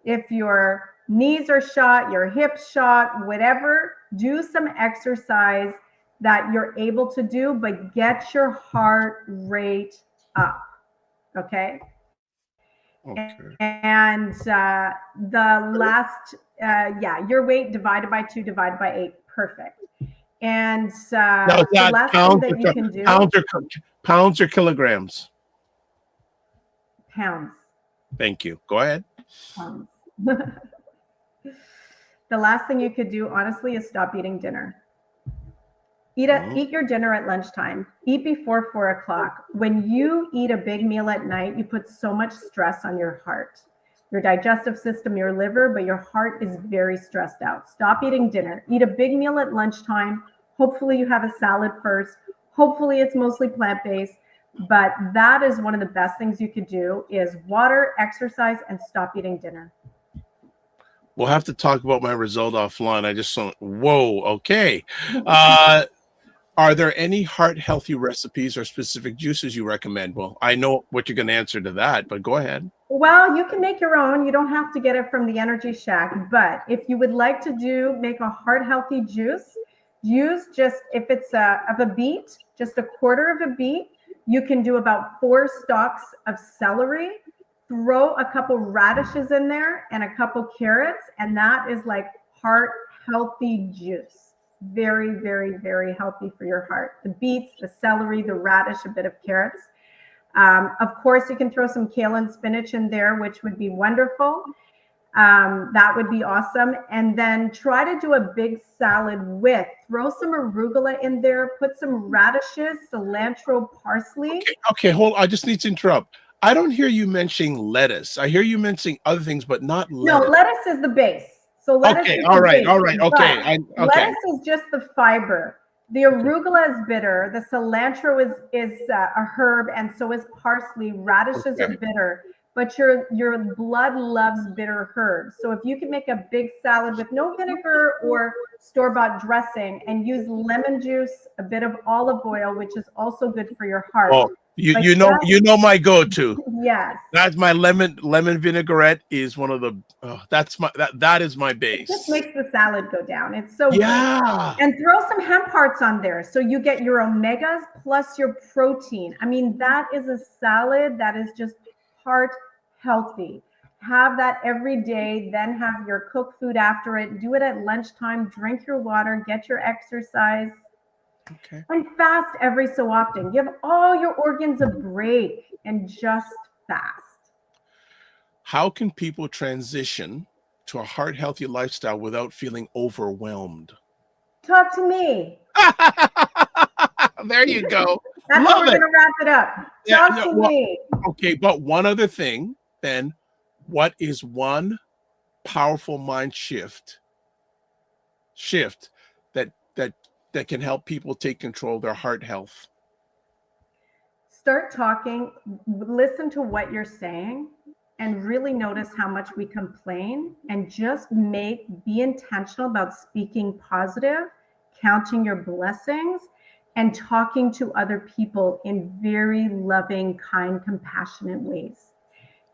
If your knees are shot, your hips shot, whatever, do some exercise that you're able to do, but get your heart rate up. Okay. And the last, your weight divided by 2 divided by 8. Perfect. And the last thing that you can do. Pounds or kilograms? Pounds. Thank you. Go ahead. The last thing you could do, honestly, is stop eating dinner. Eat your dinner at lunchtime. Eat before 4 o'clock. When you eat a big meal at night, you put so much stress on your heart, your digestive system, your liver, but your heart is very stressed out. Stop eating dinner. Eat a big meal at lunchtime. Hopefully you have a salad first. Hopefully it's mostly plant-based, but that is one of the best things you could do is water, exercise, and stop eating dinner. We'll have to talk about my result offline. I just saw, whoa, okay. Are there any heart-healthy recipes or specific juices you recommend? Well, I know what you're going to answer to that, but go ahead. Well, you can make your own. You don't have to get it from the Energy Shack. But if you would like to make a heart-healthy juice, use just, if it's of a beet, just a quarter of a beet. You can do about 4 stalks of celery. Throw a couple radishes in there and a couple carrots, and that is like heart-healthy juice. Very, very, very healthy for your heart. The beets, the celery, the radish, a bit of carrots. Of course, you can throw some kale and spinach in there, which would be wonderful. That would be awesome. And then try to do a big salad throw some arugula in there, put some radishes, cilantro, parsley. Okay, hold on. I just need to interrupt. I don't hear you mentioning lettuce. I hear you mentioning other things, but not lettuce. No, lettuce is the base. So lettuce is all right, base, okay. Lettuce is just the fiber. The arugula is bitter. The cilantro is a herb, and so is parsley. Radishes are bitter, but your blood loves bitter herbs. So if you can make a big salad with no vinegar or store-bought dressing and use lemon juice, a bit of olive oil, which is also good for your heart. Oh, you know my go-to. Yes. That's my lemon vinaigrette is one of the that is my base. It just makes the salad go down. It's so good. Yeah. And throw some hemp hearts on there so you get your omegas plus your protein. I mean, that is a salad that is just heart healthy. Have that every day, then have your cooked food after it. Do it at lunchtime, drink your water, get your exercise, Okay. and fast every so often. Give all your organs a break and just fast. How can people transition to a heart healthy lifestyle without feeling overwhelmed? Talk to me. There you go. That's how Love we're it. going to wrap it up. Yeah, Talk no, to well, me. okay, but one other thing, then, what is one powerful mind shift that can help people take control of their heart health? Start talking, listen to what you're saying, and really notice how much we complain, and just be intentional about speaking positive, counting your blessings, and talking to other people in very loving, kind, compassionate ways.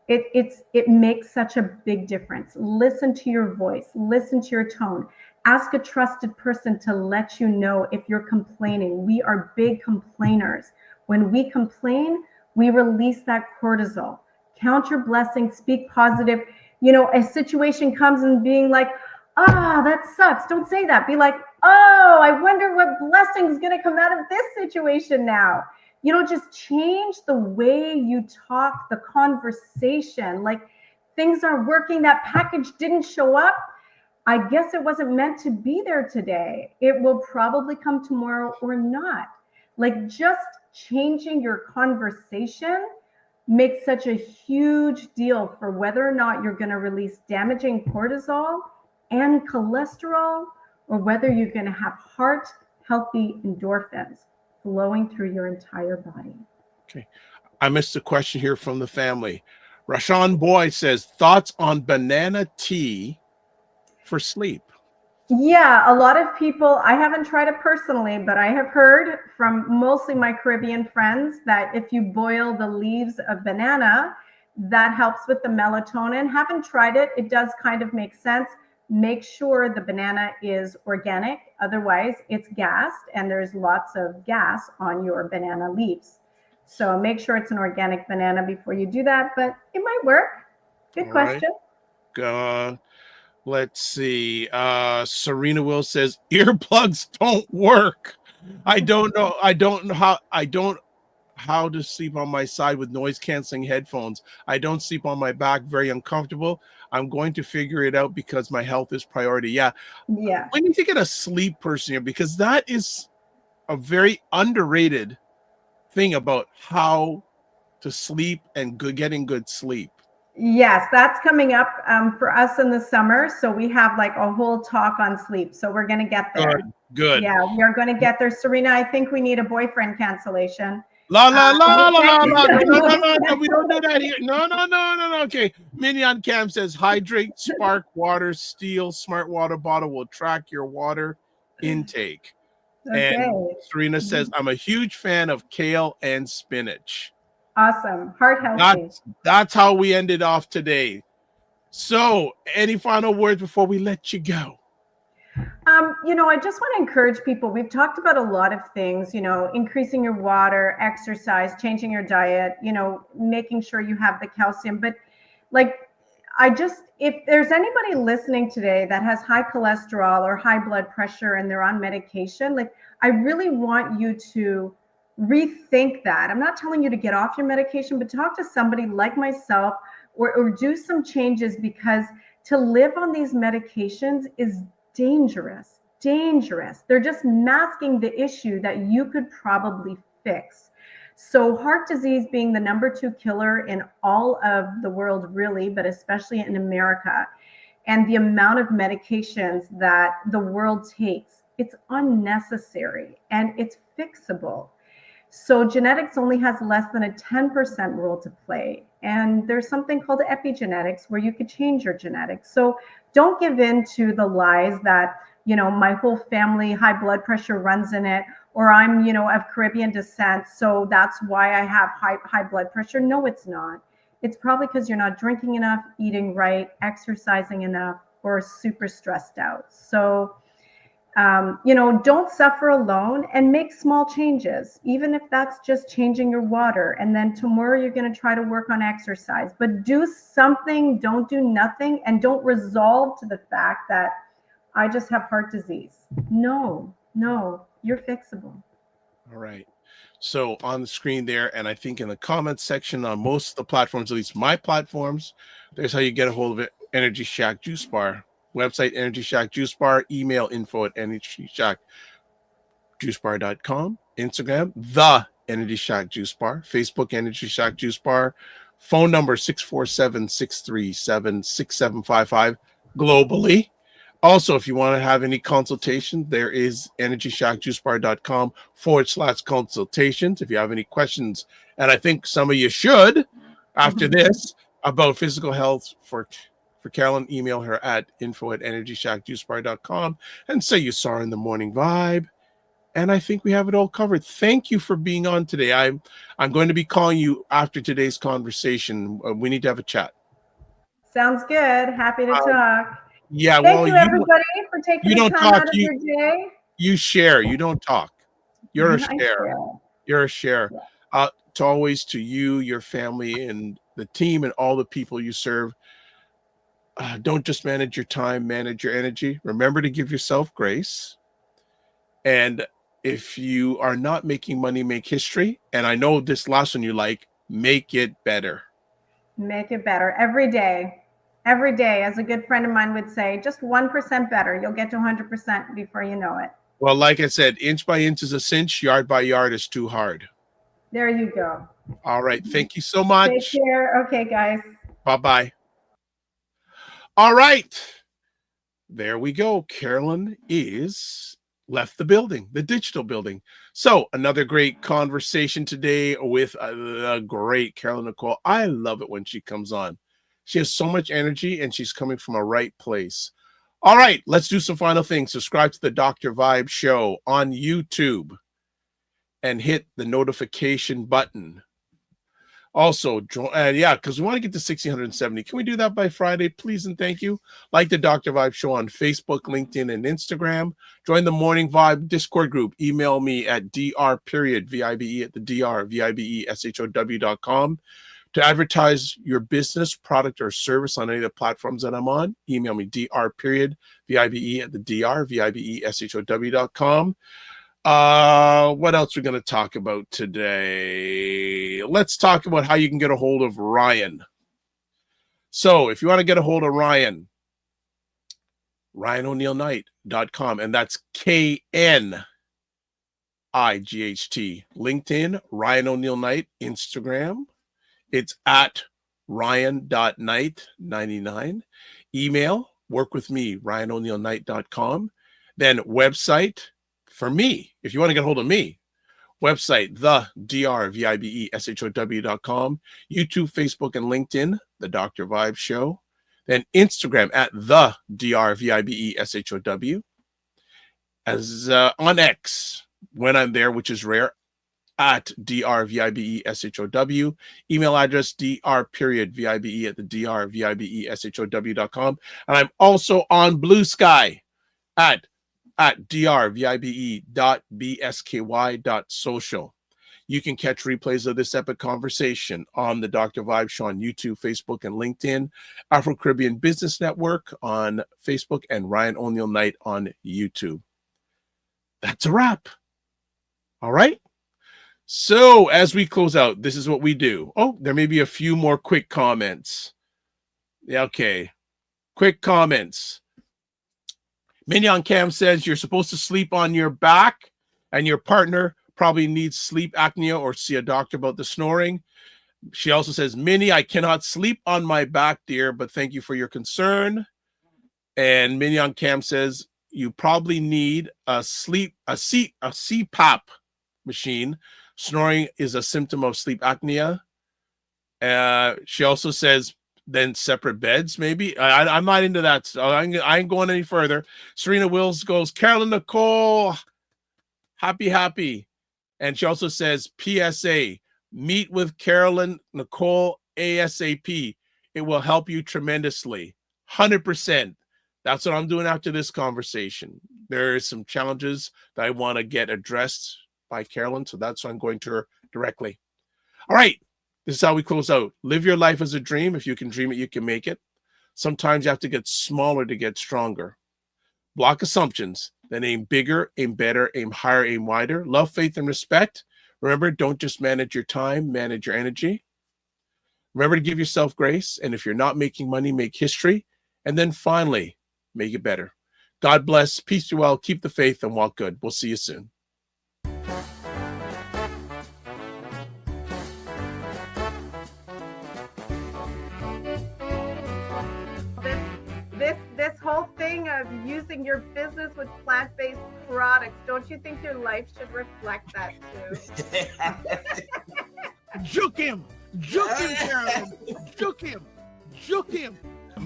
It makes such a big difference. Listen to your voice, listen to your tone. Ask a trusted person to let you know if you're complaining. We are big complainers. When we complain, we release that cortisol. Count your blessings, speak positive. A situation comes and being like, that sucks. Don't say that. Be like, oh, I wonder what blessing is going to come out of this situation now. Just change the way you talk, the conversation. Like, things are working. That package didn't show up. I guess it wasn't meant to be there today. It will probably come tomorrow or not. Like, just changing your conversation makes such a huge deal for whether or not you're going to release damaging cortisol and cholesterol, or whether you're going to have heart healthy endorphins flowing through your entire body. Okay. I missed a question here from the family. Rashawn Boy says, thoughts on banana tea for sleep? Yeah, a lot of people, I haven't tried it personally, but I have heard from mostly my Caribbean friends that if you boil the leaves of banana, that helps with the melatonin. Haven't tried it. It does kind of make sense. Make sure the banana is organic. Otherwise, it's gassed, and there's lots of gas on your banana leaves. So make sure it's an organic banana before you do that, but it might work. Good question. Let's see. Serena Will says earplugs don't work. I don't know how to sleep on my side with noise canceling headphones. I don't sleep on my back, very uncomfortable. I'm going to figure it out because my health is priority. Yeah. We need to get a sleep person here, because that is a very underrated thing about how to sleep and getting good sleep. Yes, that's coming up for us in the summer. So we have like a whole talk on sleep. So we're going to get there. Good. Yeah, we are going to get there. Serena, I think we need a boyfriend cancellation. La la la la la la. No, we don't do that here. No. Okay. Minion Cam says hydrate, spark water, steel smart water bottle will track your water intake. Okay. And Serena says, I'm a huge fan of kale and spinach. Awesome. Heart healthy. That's how we ended off today. So, any final words before we let you go? I just want to encourage people. We've talked about a lot of things, increasing your water, exercise, changing your diet, making sure you have the calcium. But if there's anybody listening today that has high cholesterol or high blood pressure and they're on medication, I really want you to rethink that. I'm not telling you to get off your medication, but talk to somebody like myself or do some changes, because to live on these medications is dangerous. They're just masking the issue that you could probably fix. So heart disease being the #2 killer in all of the world, really, but especially in America, and the amount of medications that the world takes, it's unnecessary and it's fixable. So genetics only has less than a 10% role to play. And there's something called epigenetics where you could change your genetics. So don't give in to the lies that, my whole family, high blood pressure runs in it, or I'm, of Caribbean descent, so that's why I have high blood pressure. No, it's not. It's probably because you're not drinking enough, eating right, exercising enough, or super stressed out. So Don't suffer alone and make small changes, even if that's just changing your water. And then tomorrow you're going to try to work on exercise, but do something, don't do nothing, and don't resolve to the fact that I just have heart disease. No, you're fixable. All right. So on the screen there, and I think in the comments section on most of the platforms, at least my platforms, there's how you get a hold of it. Energy Shack Juice Bar. Website, Energy Shack Juice Bar. Email info@EnergyShackJuiceBar.com. Instagram, The Energy Shack Juice Bar. Facebook, Energy Shack Juice Bar. Phone number 647-637-6755 globally. Also, if you want to have any consultation, there is EnergyShackJuiceBar.com/consultations. If you have any questions, and I think some of you should, after this, about physical health for Carolyn, email her at info@EnergyShackJuiceBar.com and say you saw her in the Morning Vibe. And I think we have it all covered. Thank you for being on today. I'm going to be calling you after today's conversation. We need to have a chat. Sounds good. Happy to talk. Yeah. Thank you, everybody, for taking the time out of your day. You share. You don't talk. You're a share. You're a share. Yeah. To always to you, your family, and the team, and all the people you serve. Don't just manage your time, manage your energy. Remember to give yourself grace. And if you are not making money, make history. And I know this last one you like, make it better. Make it better every day. Every day, as a good friend of mine would say, just 1% better. You'll get to 100% before you know it. Well, like I said, inch by inch is a cinch, yard by yard is too hard. There you go. All right. Thank you so much. Take care. Okay, guys. Bye-bye. All right. There we go. Carolyn is left the building, the digital building. So another great conversation today with a great Carolyn Nicole. I love it when she comes on. She has so much energy and she's coming from a right place. All right, let's do some final things. Subscribe to the Dr. Vibe Show on YouTube and hit the notification button. Also, because we want to get to 1,670. Can we do that by Friday, please and thank you? Like the Dr. Vibe Show on Facebook, LinkedIn, and Instagram. Join the Morning Vibe Discord group. Email me at dr.vibe@thedrbeshow.com. To advertise your business, product, or service on any of the platforms that I'm on, email me dr.vibe@thedrbeshow.com. What else are we going to talk about today? Let's talk about how you can get a hold of Ryan. So if you want to get a hold of Ryan, RyanO'NeillKnight.com, and that's KNIGHT. LinkedIn, Ryan O'Neill Knight. Instagram, it's at ryan.knight99. Email, work with me, RyanO'NeillKnight.com. Then website, for me, if you want to get a hold of me, website, thedrbeshow.com. YouTube, Facebook, and LinkedIn, The Dr. Vibe Show. Then Instagram at thedrbeshow. As on X, when I'm there, which is rare, at drvibeshow. Email address dr.vibe@thedrbeshow.com. And I'm also on Blue Sky at drvibe.bsky.social. You can catch replays of this epic conversation on the Dr. Vibe Show on YouTube, Facebook, and LinkedIn, Afro-Caribbean Business Network on Facebook, and Ryan O'Neill Knight on YouTube. That's a wrap. All right. So as we close out, this is what we do. Oh, there may be a few more quick comments. Yeah, okay. Quick comments. Mignon Cam says you're supposed to sleep on your back and your partner probably needs sleep apnea or see a doctor about the snoring. She also says, Minnie, I cannot sleep on my back, dear, but thank you for your concern. And Mignon Cam says you probably need a CPAP machine. Snoring is a symptom of sleep apnea. She also says then separate beds, maybe. I'm not into that. So I ain't going any further. Serena Wills goes, Carolyn Nicole, happy. And she also says, PSA, meet with Carolyn Nicole ASAP. It will help you tremendously. 100%. That's what I'm doing after this conversation. There are some challenges that I want to get addressed by Carolyn, so that's why I'm going to her directly. All right, this is how we close out. Live your life as a dream. If you can dream it, you can make it. Sometimes you have to get smaller to get stronger. Block assumptions. Then aim bigger, aim better, aim higher, aim wider. Love, faith, and respect. Remember, don't just manage your time, manage your energy. Remember to give yourself grace. And if you're not making money, make history. And then finally, make it better. God bless. Peace to you all. Keep the faith and walk good. We'll see you soon. This whole thing of using your business with plant-based products, don't you think your life should reflect that too? Juke him, Carolyn. Juke him.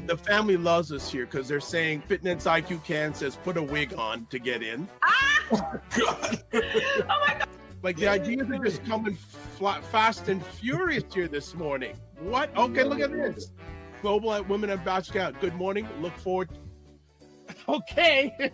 The family loves us here because they're saying Fitness IQ Can says put a wig on to get in. Oh my God. Like the ideas are just coming fast and furious here this morning. What? Okay, look at this. Global Women Ambassador. Good morning. Look forward. Okay.